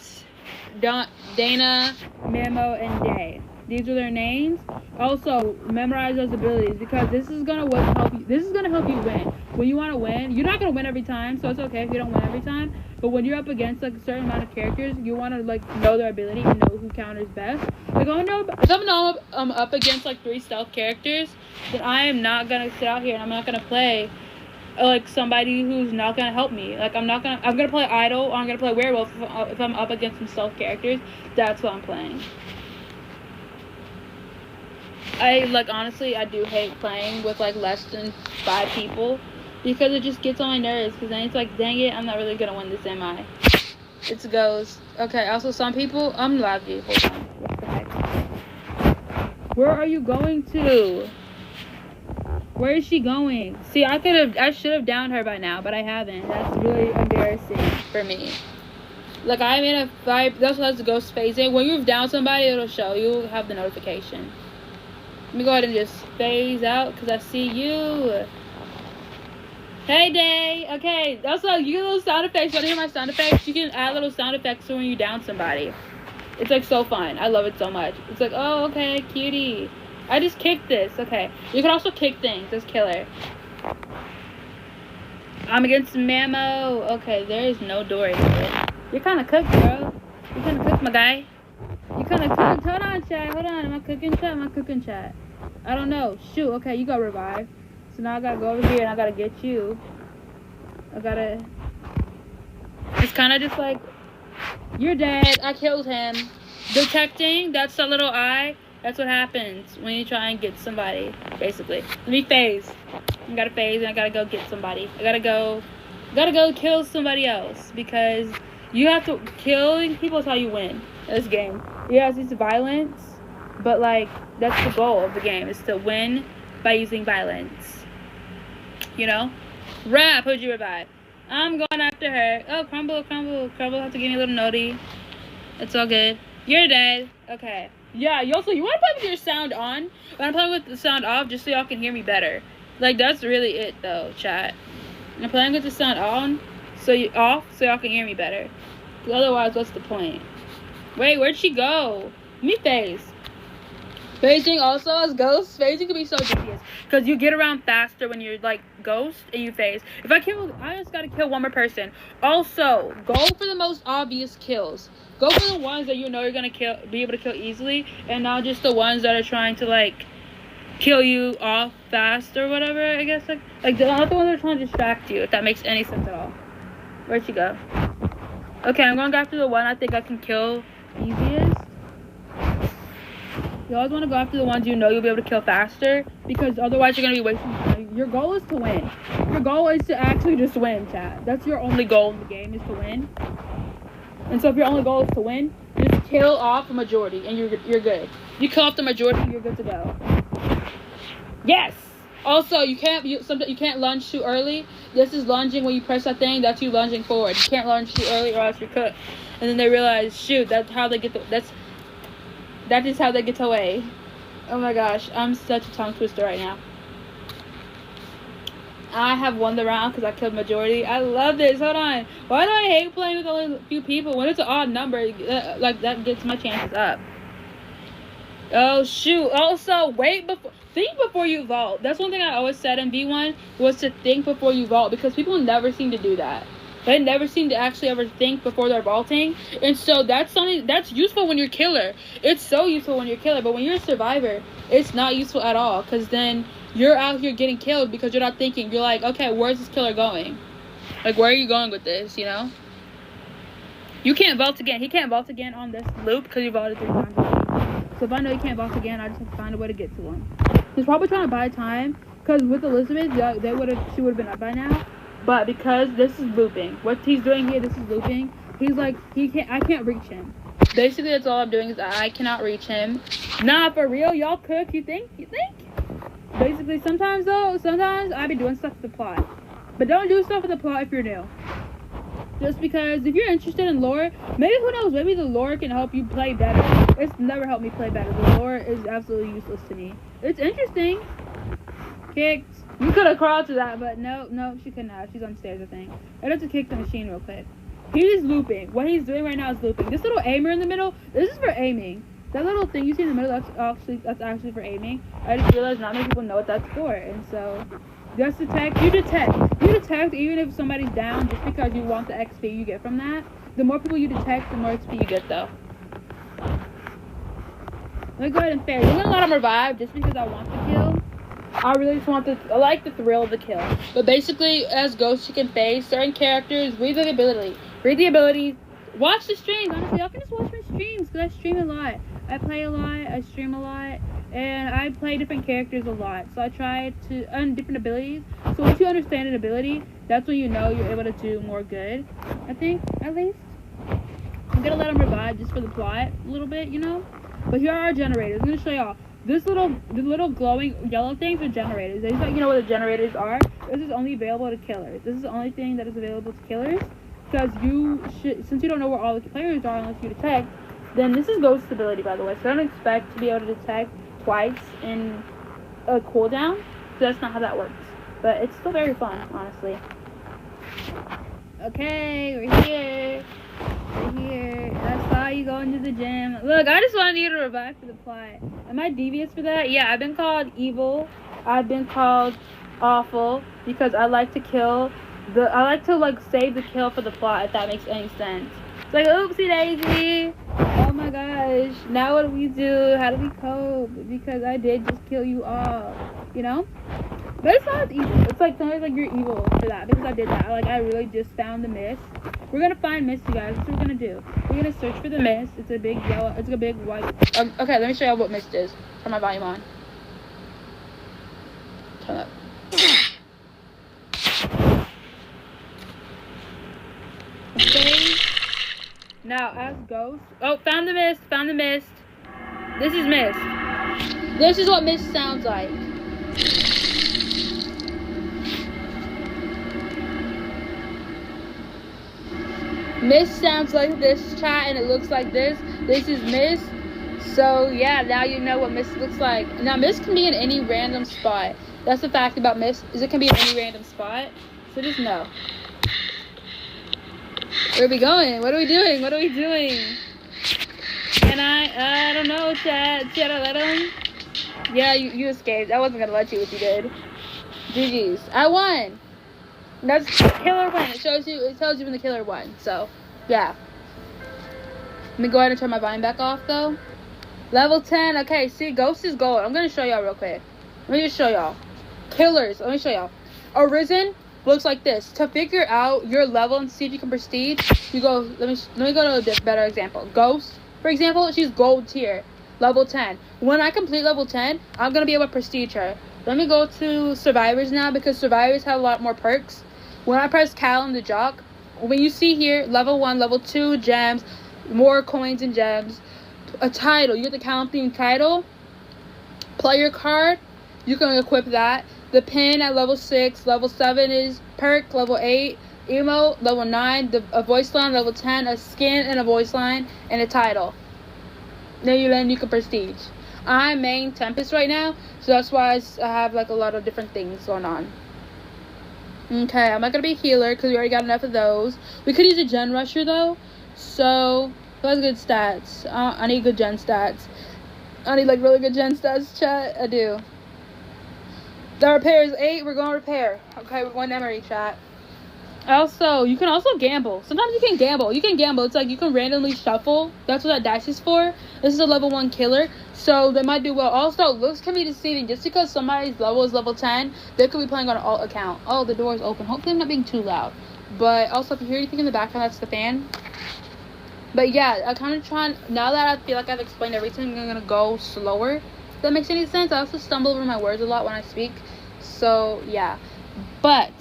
Dana, Memo, and Day. These are their names. Also, memorize those abilities because this is gonna help you. This is gonna help you win. When you want to win, you're not gonna win every time, so it's okay if you don't win every time. But when you're up against like a certain amount of characters, you want to like know their ability and know who counters best. Like, oh no, if I know I'm up against like 3 stealth characters, then I am not gonna sit out here and I'm not gonna play like somebody who's not gonna help me. Like I'm gonna play idol or I'm gonna play werewolf if I'm up against some stealth characters. That's what I'm playing. Honestly, I do hate playing with like less than 5 people because it just gets on my nerves because then it's like, dang it, I'm not really gonna win this, am I? It's a ghost. Okay, also some people, I'm laggy. Hold on. What the heck? Where are you going to? Where is she going? See, I should have downed her by now, but I haven't. That's really embarrassing for me. Like, I'm in a fight. That's what the ghost phasing. When you've downed somebody, it'll show. You'll have the notification. Let me go ahead and just phase out because I see you. Hey, Day. Okay. Also, you get little sound effects. Want to hear my sound effects? You can add little sound effects when you down somebody. It's like so fun. I love it so much. It's like, oh, okay, cutie. I just kicked this. Okay. You can also kick things. That's killer. I'm against Mamo. Okay, there is no door here. You're kind of cooked, bro. You're kind of cooked, my guy. You kind of cooked. Hold on, chat. Hold on. Am I cooking chat? Am I cooking chat? I don't know. Shoot. Okay, you got revived. So now I gotta go over here and I gotta get you. It's kind of just like, you're dead. I killed him. Detecting. That's the little eye. That's what happens when you try and get somebody, basically. Let me phase. I gotta phase and I gotta go get somebody. I gotta go kill somebody else because you have to killing people is how you win in this game. Yes, it's violence, but like that's the goal of the game is to win by using violence. You know? Rap, who'd you revive? I'm going after her. Oh, crumble have to give me a little noti. It's all good. You're dead. Okay. Yeah, you want to play with your sound on? But I'm playing with the sound off just so y'all can hear me better. Like, that's really it, though, chat. I'm playing with the sound on, so y'all can hear me better. Otherwise, what's the point? Wait, where'd she go? Let me phase. Phasing also as ghosts. Phasing can be so genius because you get around faster when you're like ghost and you phase. I just gotta kill one more person. Also, go for the most obvious kills. Go for the ones that you know you're gonna be able to kill easily, and not just the ones that are trying to like kill you off fast or whatever. I guess like they're not the ones that are trying to distract you. If that makes any sense at all. Where'd she go? Okay, I'm going after the one I think I can kill easiest. You always want to go after the ones you know you'll be able to kill faster, because otherwise you're going to be wasting time. Your goal is to win. Your goal is to actually just win, chat. That's your only goal in the game, is to win. And so if your only goal is to win, just kill off the majority and you're good. You kill off the majority, you're good to go. Yes! Also, you can't lunge too early. This is lunging when you press that thing, that's you lunging forward. You can't lunge too early or else you're cooked. And then they realize, shoot, that's how they get that is how they get away. Oh my gosh, I'm such a tongue twister right now. I have won the round because I killed majority. I love this. Hold on. Why do I hate playing with only a few people? When it's an odd number, like that gets my chances up. Oh shoot. Also, think before you vault. That's one thing I always said in V1 was to think before you vault, because people never seem to do that. They never seem to actually ever think before they're vaulting. And so that's something that's useful when you're killer. It's so useful when you're killer, but when you're a survivor, it's not useful at all, because then you're out here getting killed because you're not thinking. You're like, okay, where's this killer going? Like, where are you going with this, you know? You can't vault again. He can't vault again on this loop because you vaulted 3 times already. So if I know he can't vault again, I just have to find a way to get to him. He's probably trying to buy time, because with Elizabeth, she would have been up by now. But because this is looping, what he's doing here, this is looping. He's like, I can't reach him. Basically, that's all I'm doing is I cannot reach him. Nah, for real, y'all cook. You think? Basically, sometimes I be doing stuff to the plot. But don't do stuff for the plot if you're new. Just because if you're interested in lore, maybe who knows, maybe the lore can help you play better. It's never helped me play better. The lore is absolutely useless to me. It's interesting. Kicked. You could have crawled to that, but no, she couldn't have. She's on stairs, I think. I'd have to kick the machine real quick. He's looping. What he's doing right now is looping. This little aimer in the middle, this is for aiming. That little thing you see in the middle, that's actually for aiming. I just realized not many people know what that's for, and so just detect. You detect even if somebody's down, just because you want the XP you get from that. The more people you detect, the more XP you get, though. Let me go ahead and fairy. I'm gonna let him revive just because I want the kill. I really just want I like the thrill of the kill. But basically, as Ghost, you can face certain characters, read the ability, watch the streams. Honestly, y'all can just watch my streams because I stream a lot. I play a lot, I stream a lot, and I play different characters a lot. So I try to earn different abilities. So once you understand an ability, that's when you know you're able to do more good. I think, at least. I'm gonna let him revive just for the plot a little bit, you know. But here are our generators. I'm gonna show y'all. The little glowing yellow things are generators. They just let you know what the generators are. This is only available to killers. This is the only thing that is available to killers. Because since you don't know where all the players are unless you detect, then this is Ghost ability, by the way. So I don't expect to be able to detect twice in a cooldown. So that's not how that works. But it's still very fun, honestly. Okay, we're here. I saw you going to the gym. Look, I just wanted you to revive for the plot. Am I devious for that? Yeah, I've been called evil. I've been called awful because I like to kill I like to like save the kill for the plot, if that makes any sense. It's like, oopsie daisy. Oh my gosh. Now what do we do? How do we cope? Because I did just kill you all. You know? But it's not evil. It's like sometimes like you're evil for that because I did that. Like I really just found the mist. We're gonna find mist, you guys. That's what we're gonna do. We're gonna search for the mist. It's a big yellow. It's a big white. Okay, let me show you what mist is. Turn my volume on. Turn up. Okay. Now as Ghost. Oh, found the mist. Found the mist. This is mist. This is what mist sounds like. Mist sounds like this, chat, and it looks like this. This is mist. So yeah, now you know what mist looks like. Now mist can be in any random spot. That's the fact about mist, is it can be in any random spot. So just know. Where are we going? What are we doing? What are we doing? Can I don't know, chat. Should I let him? Yeah, you escaped. I wasn't gonna let you if you did. GG's. I won. That's killer win. It tells you when the killer won. So, yeah. Let me go ahead and turn my volume back off, though. Level 10. Okay, see, Ghost is gold. I'm going to show y'all real quick. Let me just show y'all. Killers. Let me show y'all. Arisen looks like this. To figure out your level and see if you can prestige, you go, let me go to a better example. Ghost, for example, she's gold tier. Level 10. When I complete level 10, I'm going to be able to prestige her. Let me go to survivors now because survivors have a lot more perks. When I press Cal and the Jock, when you see here, level 1, level 2, gems, more coins and gems, a title, you get the Cal theme title, player card, you can equip that, the pin at level 6, level 7 is perk, level 8, emote, level 9, a voice line, level 10, a skin and a voice line, and a title. Then you can prestige. I'm main Tempest right now, so that's why I have like a lot of different things going on. Okay, I'm not gonna be a healer because we already got enough of those. We could use a gen rusher though, so who has good stats? I need good gen stats. I need like really good gen stats, chat. I do. The repair is 8. We're going to repair. Okay, we're going to memory, chat. Also, you can also gamble. Sometimes you can gamble. It's like you can randomly shuffle. That's what that dash is for. This is a level 1 killer, so they might do well. Also, looks can be deceiving. Just because somebody's level is level 10, they could be playing on an alt account. Oh, the door is open. Hopefully I'm not being too loud. But also, if you hear anything in the background, that's the fan. But yeah, I kind of trying, now that I feel like I've explained everything, I'm going to go slower. If that makes any sense. I also stumble over my words a lot when I speak. So, yeah. But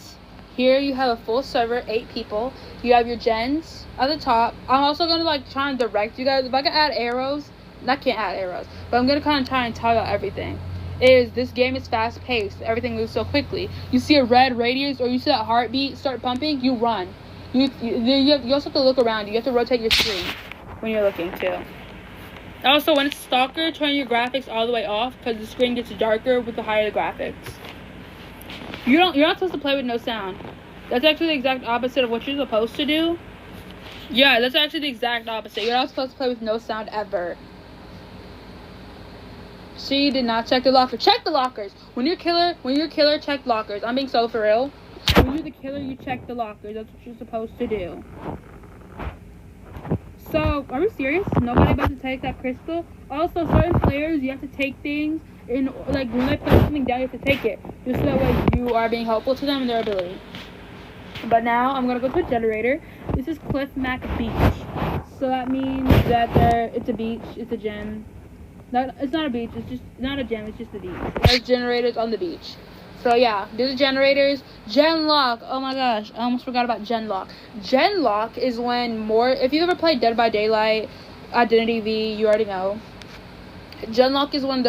here you have a full server, 8 people. You have your gens at the top. I'm also going to like try and direct you guys. If I can add arrows, I can't add arrows, but I'm going to kind of try and tell you everything. is this game is fast paced. Everything moves so quickly. You see a red radius or you see that heartbeat start pumping, you run. You also have to look around. You have to rotate your screen when you're looking too. Also, when it's Stalker, turn your graphics all the way off because the screen gets darker with the higher the graphics. You're not supposed to play with no sound. That's actually the exact opposite of what you're supposed to do. Yeah, that's actually the exact opposite. You're not supposed to play with no sound ever. She did not check the locker. Check the lockers. When you're killer, check lockers. I'm being so for real. When you're the killer, you check the lockers. That's what you're supposed to do. So, are we serious? Nobody about to take that crystal? Also, certain players, you have to take things in, like, when they put something down, you have to take it. Just so that way you are being helpful to them and their ability. But now, I'm going to go to a generator. This is Cliff Mac Beach. So that means that it's a beach, it's a gym. It's not a beach, it's just not a gym, it's just a beach. There's generators on the beach. So yeah, do the generators. Genlock. Oh my gosh, I almost forgot about Genlock. Genlock is when if you've ever played Dead by Daylight, Identity V, you already know. Genlock is when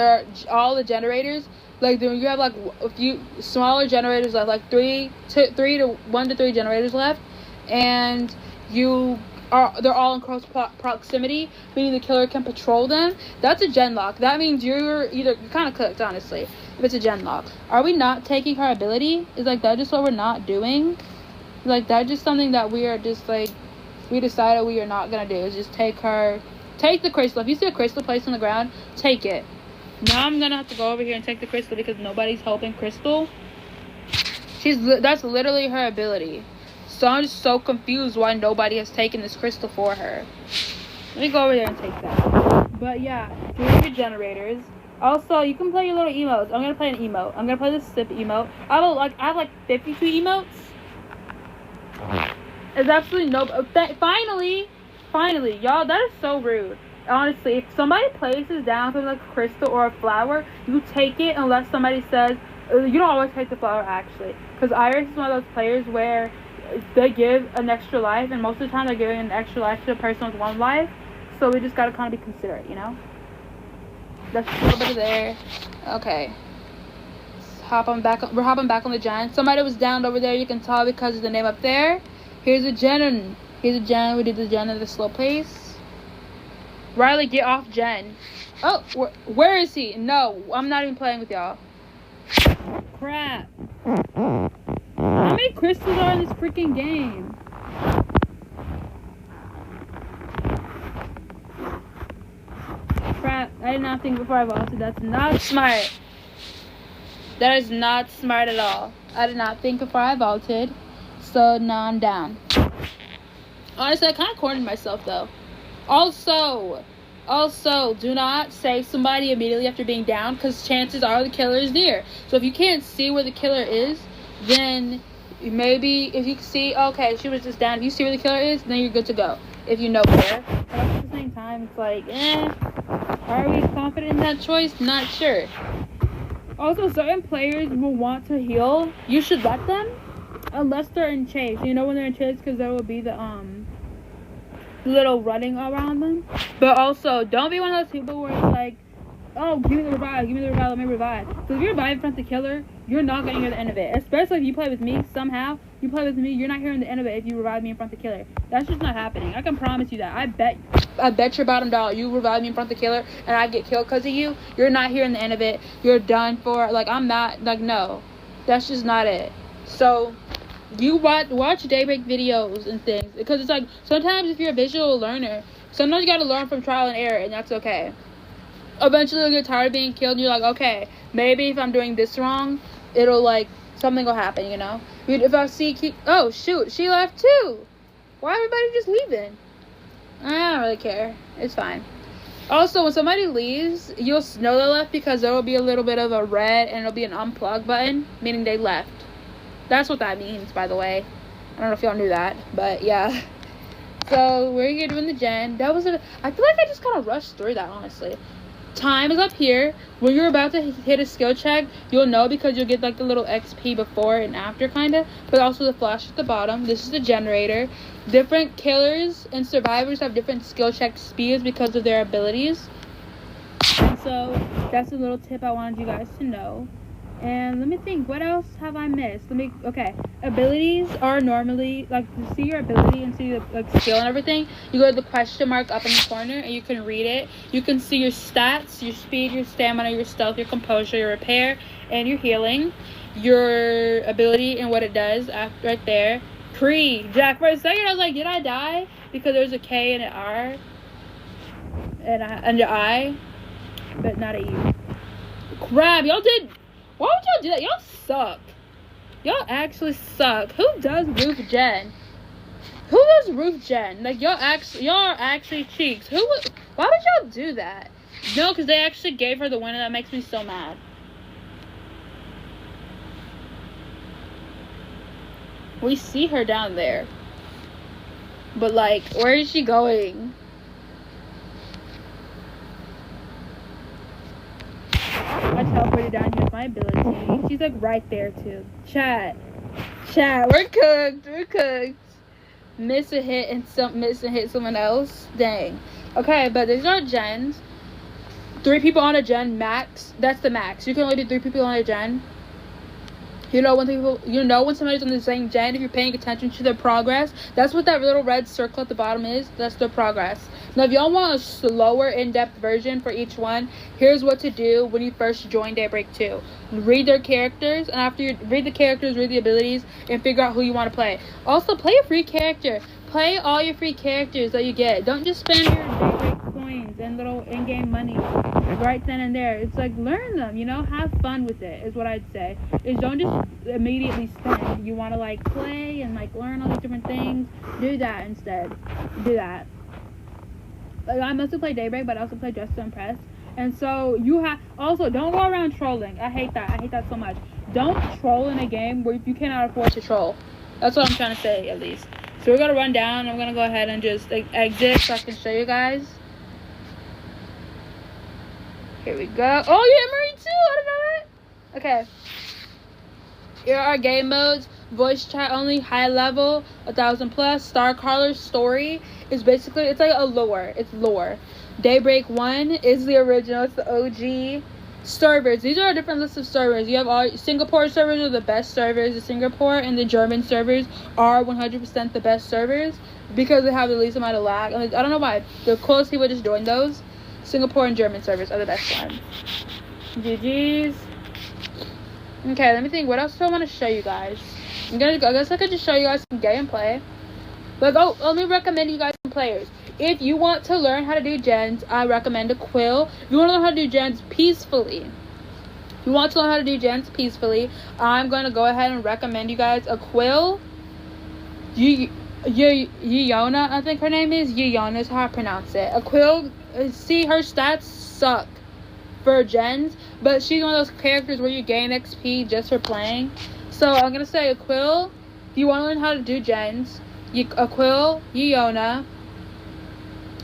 all the generators, like you have like a few smaller generators left, like 1 to 3 generators left, and they're all in close proximity, meaning the killer can patrol them. That's a genlock. That means you're kind of cooked, honestly, if it's a genlock. Are we not taking her ability? Is like that just what we're not doing? Like that just something that we are just like we decided we are not gonna do is just take the crystal. If you see a crystal placed on the ground, take it. Now I'm gonna have to go over here and take the crystal because nobody's helping Crystal. That's literally her ability. So I'm just so confused why nobody has taken this crystal for her. Let me go over there and take that. But yeah, do your generators. Also, you can play your little emotes. I'm gonna play an emote. I'm gonna play the sip emote. I have like 52 emotes. It's absolutely no. Finally, y'all. That is so rude. Honestly, if somebody places down something like a crystal or a flower, you take it unless somebody says. You don't always take the flower actually, because Iris is one of those players where they give an extra life, and most of the time they're giving an extra life to a person with 1 life, so we just gotta kind of be considerate, you know? That's a little bit of there. Okay. We're hopping back on the gen. Somebody was downed over there, you can tell because of the name up there. Here's a gen. We did the gen at the slow pace. Riley, get off gen. Oh, where is he? No, I'm not even playing with y'all. Crap. How many crystals are in this freaking game? Crap, I did not think before I vaulted. That's not smart. That is not smart at all. I did not think before I vaulted. So now I'm down. Honestly, I kind of cornered myself though. Also, do not save somebody immediately after being down, because chances are the killer is near. So if you can't see where the killer is, then maybe if you see, okay, she was just down. If you see where the killer is, then you're good to go. If you know where. But at the same time, it's like, are we confident in that choice? Not sure. Also, certain players will want to heal. You should let them, unless they're in chase. You know when they're in chase, because there will be the little running around them. But also, don't be one of those people where it's like, oh, give me the revive, let me revive. So if you revive in front of the killer, you're not going to hear the end of it. Especially if you play with me, somehow, you're not hearing the end of it if you revive me in front of the killer. That's just not happening. I can promise you that. I bet your bottom dollar you revive me in front of the killer and I get killed because of you. You're not hearing the end of it. You're done for. Like, I'm not, like, no. That's just not it. So you watch Daybreak videos and things, because it's like sometimes if you're a visual learner, sometimes you gotta learn from trial and error, and that's okay. Eventually you'll get tired of being killed and you're like, okay, maybe if I'm doing this wrong, it'll like something will happen, you know? If I see oh shoot, she left too. Why everybody just leaving? I don't really care. It's fine. Also, when somebody leaves, you'll know they left because there will be a little bit of a red and it'll be an unplug button, meaning they left. That's what that means, by the way. I don't know if y'all knew that, but yeah. So we're here doing the gen. I feel like I just kind of rushed through that, honestly. Time is up here. When you're about to hit a skill check, you'll know because you'll get like the little XP before and after, kind of. But also the flash at the bottom. This is the generator. Different killers and survivors have different skill check speeds because of their abilities. And So that's a little tip I wanted you guys to know. And let me think, what else have I missed? Okay, abilities are normally, like, to see your ability and see the, like, skill and everything, you go to the question mark up in the corner and you can read it. You can see your stats, your speed, your stamina, your stealth, your composure, your repair, and your healing, your ability and what it does right there. Jack, for a second I was like, did I die? Because there's a K and an R and an I, but not a U. Crap, y'all did. Why would y'all do that? Y'all suck. Y'all actually suck. Who does roof gen? Who does roof gen? Like, y'all are actually cheeks. Why would y'all do that? No, because they actually gave her the win, and that makes me so mad. We see her down there. But, like, where is she going? I teleported down here with my ability. She's like right there too. Chat, we're cooked. Miss a hit and hit someone else. Dang. Okay, but these are gens. 3 people on a gen max. That's the max. You can only do 3 people on a gen. You know when somebody's on the same gen if you're paying attention to their progress. That's what that little red circle at the bottom is. That's their progress. Now, if y'all want a slower, in-depth version for each one, here's what to do when you first join Daybreak 2. Read their characters, and after you read the characters, read the abilities, and figure out who you want to play. Also, play a free character. Play all your free characters that you get. Don't just spend your Daybreak coins and little in-game money right then and there. It's like, learn them, you know? Have fun with it, is what I'd say. Is don't just immediately spend. You want to, like, play and, like, learn all these different things. Do that instead. Do that. Like, I mostly play Daybreak, but I also play Just to Impress. And so you have also don't go around trolling. I hate that so much. Don't troll in a game where you cannot afford to troll. That's what I'm trying to say, at least. So we're gonna run down. I'm gonna go ahead and just exit so I can show you guys. Here we go. Oh yeah, Marie too. I don't know that. Okay. Here are our game modes. Voice chat only, high level, 1,000 plus. Star Caller story is basically, it's like a lore. It's lore. Daybreak 1 is the original. It's the OG. Servers. These are a different list of servers. You have all Singapore servers are the best servers. The Singapore and the German servers are 100% the best servers because they have the least amount of lag. And I don't know why. The coolest people just join those. Singapore and German servers are the best ones. GG's. Okay, let me think. What else do I want to show you guys? I guess I could just show you guys some gameplay. Like, let me recommend you guys some players. If you want to learn how to do gens, I recommend a Quill. If you want to learn how to do gens peacefully, I'm going to go ahead and recommend you guys a Quill. Yiona, I think her name is. Yiona is how I pronounce it. A Quill, see, her stats suck for gens, but she's one of those characters where you gain XP just for playing. So I'm going to say a Quill. If you want to learn how to do gens, a Quill, Yiona.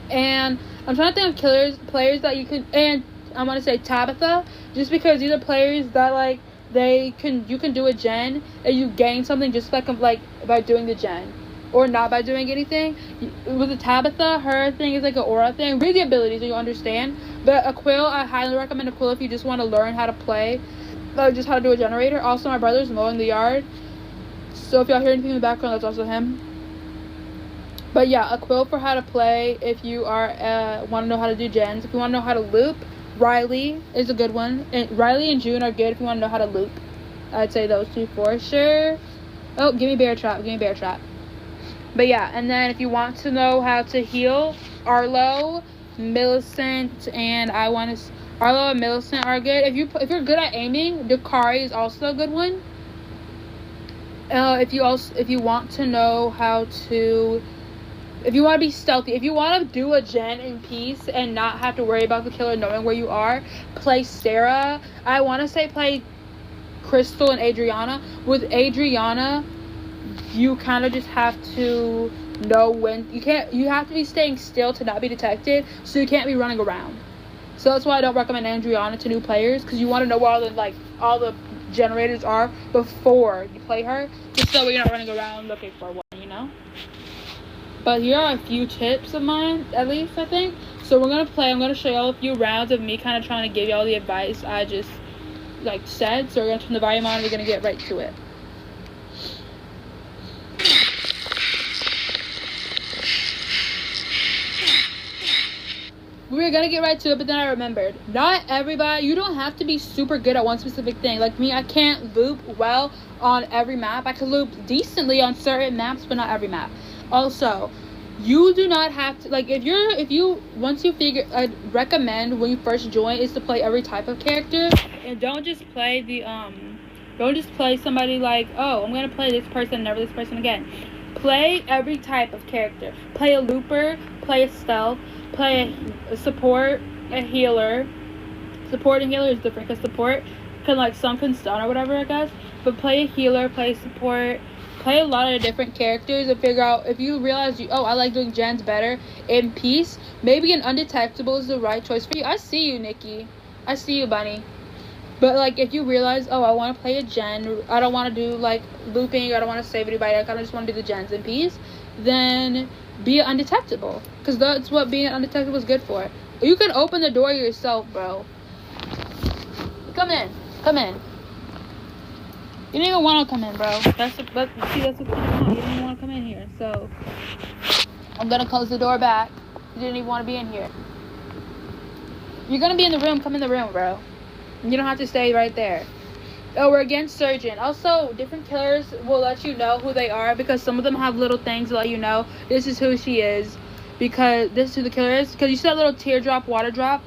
And I'm trying to think of players that you can, and I'm going to say Tabitha, just because these are players that, like, you can do a gen, and you gain something just like by doing the gen, or not by doing anything. With a Tabitha, her thing is like an aura thing. Read the abilities so you understand. But a Quill, I highly recommend a Quill if you just want to learn how to play, just how to do a generator. Also, my brother's mowing the yard, so if y'all hear anything in the background, that's also him. But yeah, a Quill for how to play if you are want to know how to do gens. If you want to know how to loop, Riley is a good one. And Riley and June are good if you want to know how to loop. I'd say those two for sure. Oh, give me bear trap. But yeah, and then if you want to know how to heal, Arlo, Millicent, and Arlo and Millicent are good. If you're good at aiming, Dakari is also a good one. If you want to know how to, if you want to be stealthy, if you want to do a gen in peace and not have to worry about the killer knowing where you are, play Sarah. I want to say play Crystal and Adriana. With Adriana, you kind of just have to know when you have to be staying still to not be detected, so you can't be running around. So that's why I don't recommend Adriana to new players, because you want to know where all the generators are before you play her, just so you're not running around looking for one, you know. But here are a few tips of mine, at least I think. So we're gonna play. I'm gonna show y'all a few rounds of me kind of trying to give y'all the advice I just like said. So we're gonna turn the volume on and we're gonna get right to it. We were gonna get right to it, but then I remembered, not everybody, you don't have to be super good at one specific thing. Like me, I can't loop well on every map. I can loop decently on certain maps, but not every map. Also, you do not have to, like, once you figure, I'd recommend when you first join is to play every type of character, and don't just play don't just play somebody like, oh, I'm gonna play this person, never this person again. Play every type of character. Play a looper, play a stealth, play a support, a healer. Support and healer is different because support can, like, some can stun or whatever, I guess. But play a healer, play support, play a lot of different characters and figure out if you realize I like doing gens better in peace. Maybe an undetectable is the right choice for you. I see you, Nikki. I see you, Bunny. But, like, if you realize, I want to play a gen, I don't want to do, like, looping, I don't want to save anybody, I kind of just want to do the gens in peace, then be undetectable. Because that's what being undetectable is good for. You can open the door yourself, bro. Come in. Come in. You didn't even want to come in, bro. That's what you want. You didn't even want to come in here. So, I'm going to close the door back. You didn't even want to be in here. You're going to be in the room. Come in the room, bro. You don't have to stay right there. Oh, we're against Surgeon. Also, different killers will let you know who they are because some of them have little things to let you know this is who she is. Because this is who the killer is. Because you see that little teardrop, water drop?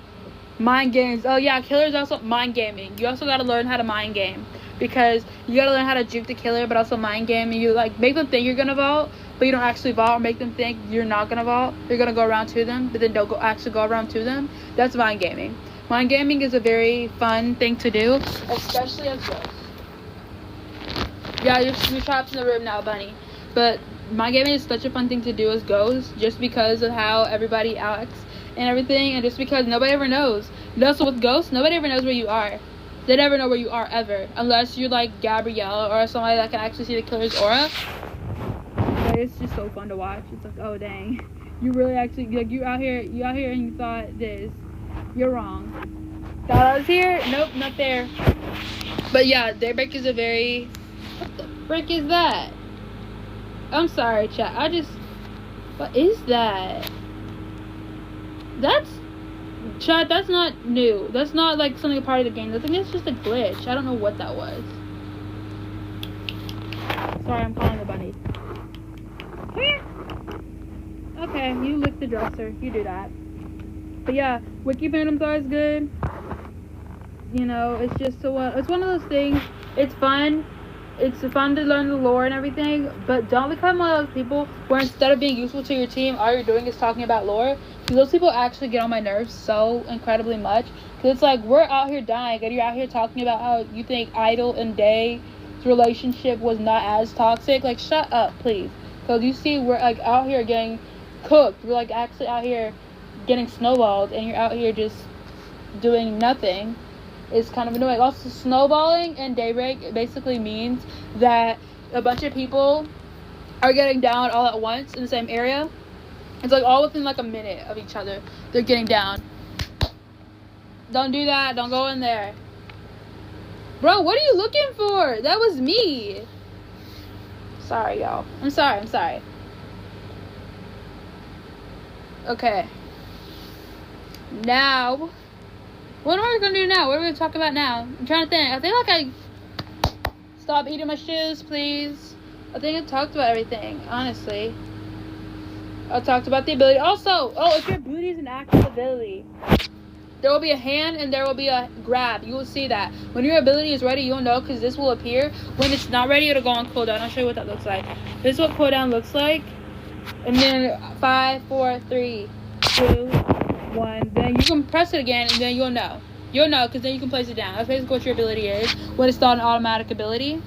Mind games. Oh, yeah, killers also mind gaming. You also got to learn how to mind game. Because you got to learn how to juke the killer, but also mind game. And you, like, make them think you're going to vault, but you don't actually vault. Or make them think you're not going to vault. You're going to go around to them, but then don't actually go around to them. That's mind gaming. Mind gaming is a very fun thing to do, especially as ghosts. Yeah, you're trapped in the room now, Bunny. But mind gaming is such a fun thing to do as ghosts, just because of how everybody acts and everything, and just because nobody ever knows. Also with ghosts, nobody ever knows where you are. They never know where you are ever, unless you're like Gabrielle or somebody that can actually see the killer's aura. But it's just so fun to watch. It's like, oh dang, you really actually, like, you out here and you thought this. You're wrong. Thought I was here? Nope, not there. But yeah, Daybreak is a very... What the frick is that? I'm sorry, chat. What is that? Chat, that's not new. That's not like something a part of the game. I think it's just a glitch. I don't know what that was. Sorry, I'm calling the bunny. Here. Okay, you lick the dresser. You do that. But yeah, WIKI fandoms are always good. You know, it's just it's one of those things. It's fun. It's fun to learn the lore and everything. But don't become one of those people where instead of being useful to your team, all you're doing is talking about lore. Because those people actually get on my nerves so incredibly much. Because it's like, we're out here dying and you're out here talking about how you think Idol and Day's relationship was not as toxic. Like, shut up, please. Because you see, we're like out here getting cooked. We're like actually out here getting snowballed, and you're out here just doing nothing. It's kind of annoying. Also, snowballing in Daybreak basically means that a bunch of people are getting down all at once in the same area. It's like all within like a minute of each other. They're getting down. Don't do that. Don't go in there. Bro, what are you looking for? That was me. Sorry, y'all. I'm sorry. Okay. Now, what are we gonna do now? What are we gonna talk about now? I'm trying to think. I think like stop eating my shoes, please. I think I talked about everything, honestly. I talked about the ability. Also, if your ability is an active ability, there will be a hand and there will be a grab. You will see that. When your ability is ready, you'll know because this will appear. When it's not ready, it'll go on cooldown. I'll show you what that looks like. This is what cooldown looks like. And then 5, 4, 3, 2, 1. Then you can press it again and then you'll know. You'll know because then you can place it down. That's basically what your ability is when it's not an automatic ability.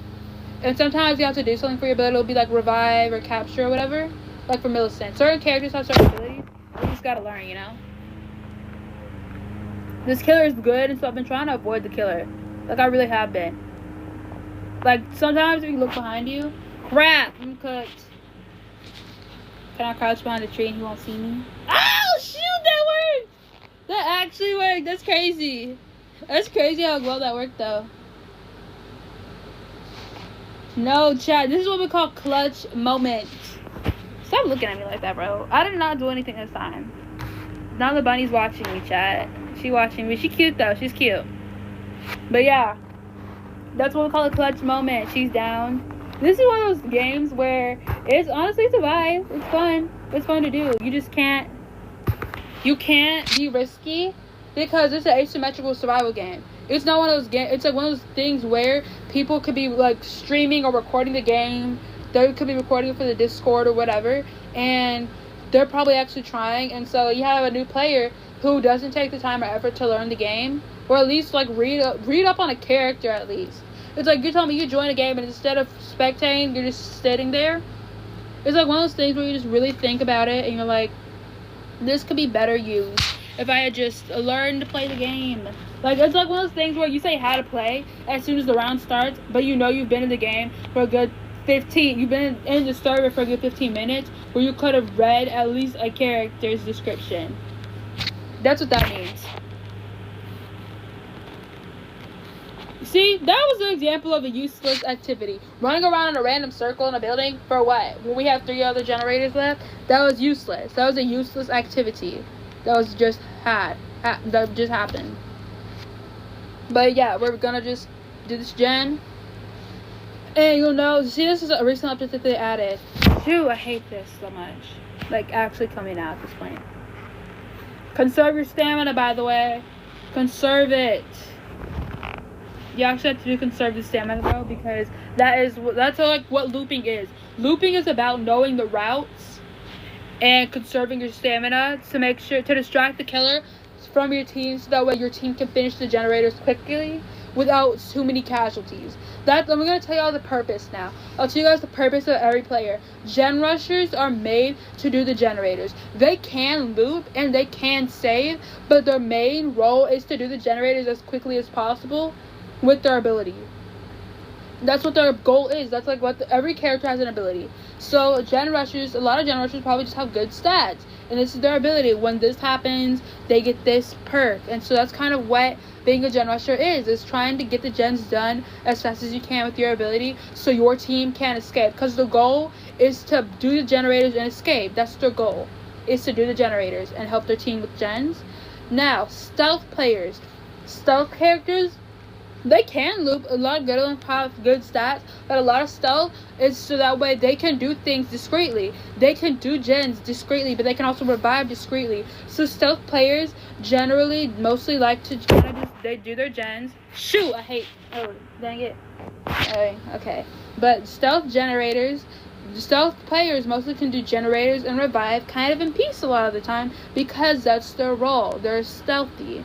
And sometimes you have to do something for your ability. It'll be like revive or capture or whatever. Like for Millicent. Certain characters have certain abilities. You just gotta learn, you know? This killer is good, and so I've been trying to avoid the killer. Like, I really have been. Like, sometimes if you look behind you, crap, I'm cooked. Can I crouch behind a tree and he won't see me? Oh, shoot, that worked! That actually worked. That's crazy. That's crazy how well that worked, though. No, chat. This is what we call clutch moment. Stop looking at me like that, bro. I did not do anything this time. Now the bunny's watching me, chat. She watching me. She cute, though. She's cute. But, yeah. That's what we call a clutch moment. She's down. This is one of those games where it's honestly a vibe. It's fun. It's fun to do. You just can't. You can't be risky because it's an asymmetrical survival game. It's not one of those games. It's like one of those things where people could be like streaming or recording the game. They could be recording it for the Discord or whatever, and they're probably actually trying. And so you have a new player who doesn't take the time or effort to learn the game, or at least like read up on a character at least. It's like you're telling me you join a game and instead of spectating, you're just sitting there. It's like one of those things where you just really think about it and you're like, this could be better used if I had just learned to play the game. Like, it's like one of those things where you say how to play as soon as the round starts, but you know you've been in the game for a good 15, you've been in the server for a good 15 minutes, where you could have read at least a character's description. That's what that means. See, that was an example of a useless activity. Running around in a random circle in a building for what? When we have 3 other generators left? That was useless. That was a useless activity. That was just that just happened. But yeah, we're gonna just do this gen. And you'll know, see, this is a recent update that they added. Phew, I hate this so much. Like, actually coming out at this point. Conserve your stamina, by the way. Conserve it. You actually have to conserve the stamina, though, because that's like what looping is. Looping is about knowing the routes and conserving your stamina to make sure to distract the killer from your team, so that way your team can finish the generators quickly without too many casualties. I'm gonna tell you all the purpose now. I'll tell you guys the purpose of every player. Gen rushers are made to do the generators. They can loop and they can save, but their main role is to do the generators as quickly as possible with their ability. That's what their goal is. That's like what every character has an ability. So gen rushers, a lot of gen rushers probably just have good stats, and this is their ability. When this happens, they get this perk. And so that's kind of what being a gen rusher is trying to get the gens done as fast as you can with your ability, so your team can escape. Because the goal is to do the generators and escape. That's their goal, is to do the generators and help their team with gens. Now, stealth players, stealth characters, they can loop. A lot of good ones have good stats, but a lot of stealth is so that way they can do things discreetly. They can do gens discreetly, but they can also revive discreetly. So stealth players generally mostly like to kind of just, they do their gens. Shoot, I hate, oh, dang it. Okay. But stealth players mostly can do generators and revive kind of in peace a lot of the time, because that's their role. They're stealthy.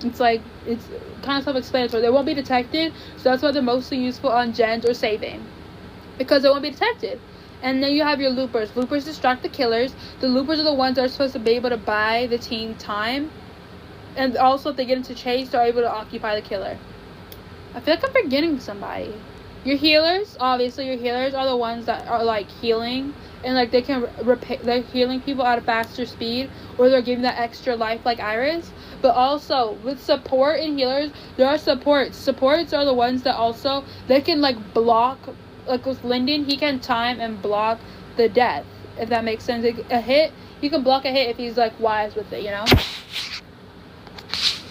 It's like, it's kind of self-explanatory. They won't be detected, so that's why they're mostly useful on gens or saving, because they won't be detected. And then you have your loopers. Loopers distract the killers. The loopers are the ones that are supposed to be able to buy the team time, and also if they get into chase, they're able to occupy the killer. I feel like I'm forgetting somebody. Your healers, obviously, your healers are the ones that are like healing, and like they can they're healing people at a faster speed, or they're giving that extra life like Iris. But also with support and healers, there are supports. Supports are the ones that also, they can like block, like with Lyndon, he can time and block the death, if that makes sense. Like a hit, he can block a hit if he's like wise with it, you know.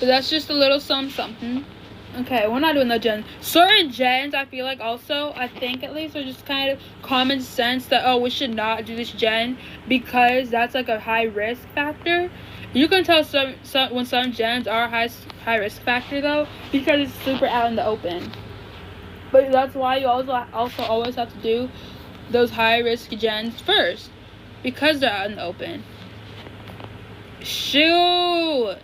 But that's just a little something. Okay, we're not doing the gens. Certain gens, I feel like also, I think at least, are just kind of common sense that, oh, we should not do this gen because that's like a high risk factor. You can tell when some gens are high risk factor though, because it's super out in the open. But that's why you also always have to do those high risk gens first, because they're out in the open. Shoot!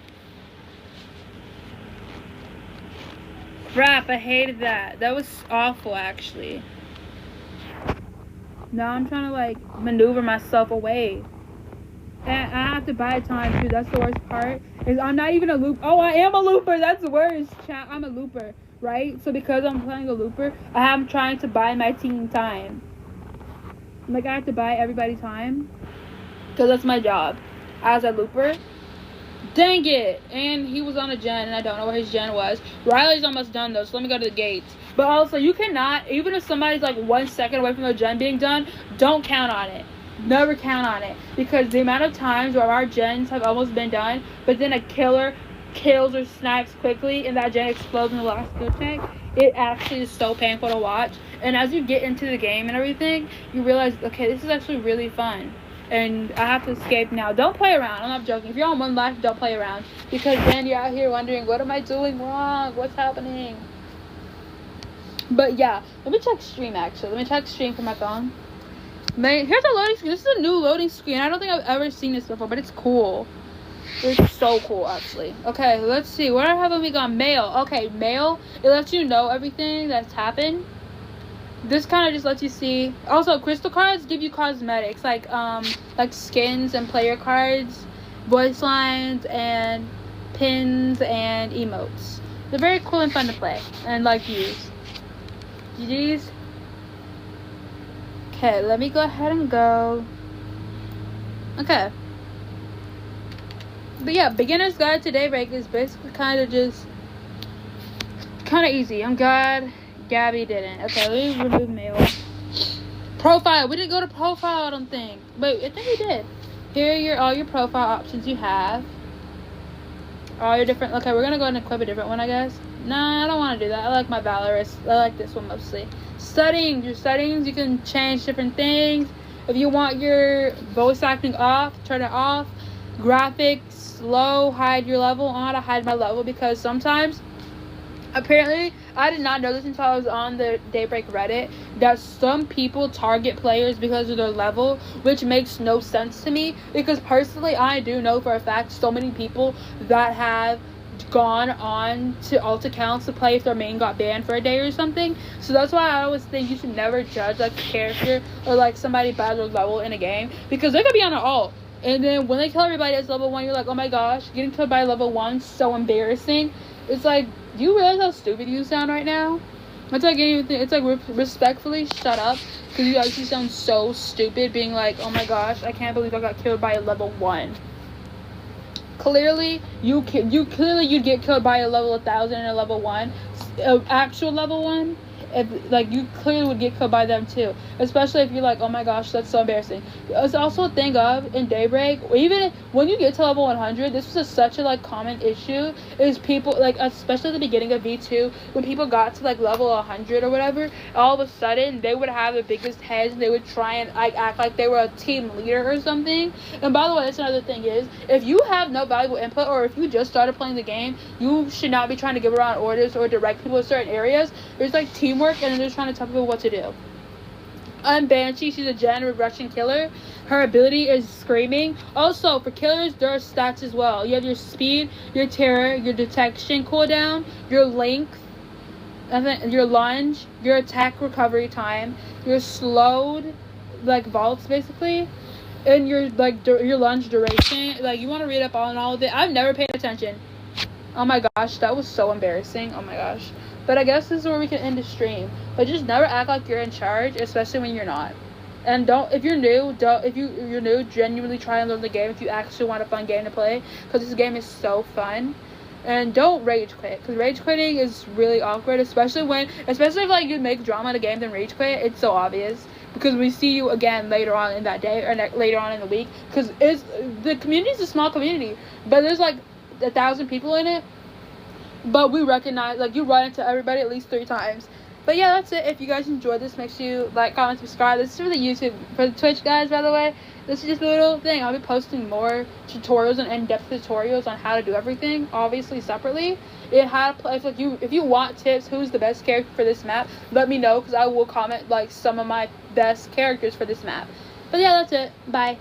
Crap, I hated that. That was awful, actually. Now I'm trying to, like, maneuver myself away. And I have to buy time, too. That's the worst part. Is I'm not even a loop. Oh, I am a looper. That's the worst. I'm a looper, right? So because I'm playing a looper, I'm trying to buy my team time. Like, I have to buy everybody time, because that's my job as a looper. Dang it. And he was on a gen, and I don't know where his gen was. Riley's almost done, though, so let me go to the gates. But also, you cannot, even if somebody's like 1 second away from their gen being done, don't count on it. Never count on it. Because the amount of times where our gens have almost been done, but then a killer kills or snipes quickly, and that gen explodes in the last skill check, it actually is so painful to watch. And as you get into the game and everything, you realize, okay, this is actually really fun. And I have to escape now. Don't play around. I'm not joking. If you're on 1 life, don't play around. Because then you're out here wondering, what am I doing wrong? What's happening? But yeah, let me check stream actually. Let me check stream from my phone. Here's a loading screen. This is a new loading screen. I don't think I've ever seen this before, but it's cool. It's so cool, actually. Okay, let's see. Where haven't we gone? Mail. Okay, mail. It lets you know everything that's happened. This kind of just lets you see. Also, crystal cards give you cosmetics like skins and player cards, voice lines, and pins and emotes. They're very cool and fun to play and use. GG's. Okay, let me go ahead and go. Okay. But yeah, beginner's guide to Daybreak is basically kind of easy. I'm glad Gabby didn't. Okay, let me remove mail. Profile. We didn't go to profile, I don't think. But I think we did. Here are all your profile options you have. All your different. Okay, we're gonna go and equip a different one, I guess. Nah, I don't want to do that. I like my Valorous. I like this one mostly. Settings. Your settings, you can change different things. If you want your voice acting off, turn it off. Graphics low, hide your level. On to hide my level because sometimes, apparently, I did not know this until I was on the Daybreak Reddit, that some people target players because of their level, which makes no sense to me, because personally I do know for a fact so many people that have gone on to alt accounts to play if their main got banned for a day or something. So that's why I always think you should never judge a character or somebody by their level in a game, because they could be on an alt. And then when they kill everybody that's level 1, you're like, oh my gosh, getting killed by level 1, so embarrassing. It's like, do you realize how stupid you sound right now? It's like respectfully shut up, because you actually sound so stupid being like, oh my gosh, I can't believe I got killed by a level 1. Clearly, you'd get killed by a level 1000 and a level 1, actual level 1. If you clearly would get killed by them too, especially if you're like, oh my gosh, that's so embarrassing. It's also a thing of in Daybreak, even when you get to level 100, this was such a common issue, is people especially at the beginning of V2, when people got to level 100 or whatever, all of a sudden they would have the biggest heads and they would try and act like they were a team leader or something. And by the way, that's another thing, is if you have no valuable input, or if you just started playing the game, you should not be trying to give around orders or direct people to certain areas. There's teamwork, and then they're trying to tell people what to do. Banshee, she's a gen Russian killer. Her ability is screaming. Also, for killers, there are stats as well. You have your speed, your terror, your detection cooldown, your length, your lunge, your attack recovery time, your slowed vaults basically, and your your lunge duration. You want to read up on all of it. I've never paid attention. Oh my gosh, that was so embarrassing. Oh my gosh. But I guess this is where we can end the stream. But just never act like you're in charge, especially when you're not. And if you're new, genuinely try and learn the game if you actually want a fun game to play, because this game is so fun. And don't rage quit, because rage quitting is really awkward, especially if you make drama in a game then rage quit. It's so obvious, because we see you again later on in that day, or later on in the week, because the community is a small community, but there's 1,000 people in it. But we recognize, you run into everybody at least 3 times. But yeah, that's it. If you guys enjoyed this, make sure you like, comment, subscribe. This is for the YouTube. For the Twitch guys, by the way, this is just a little thing. I'll be posting more tutorials and in-depth tutorials on how to do everything, obviously separately. If you want tips, who's the best character for this map, let me know, because I will comment some of my best characters for this map. But yeah, that's it. Bye.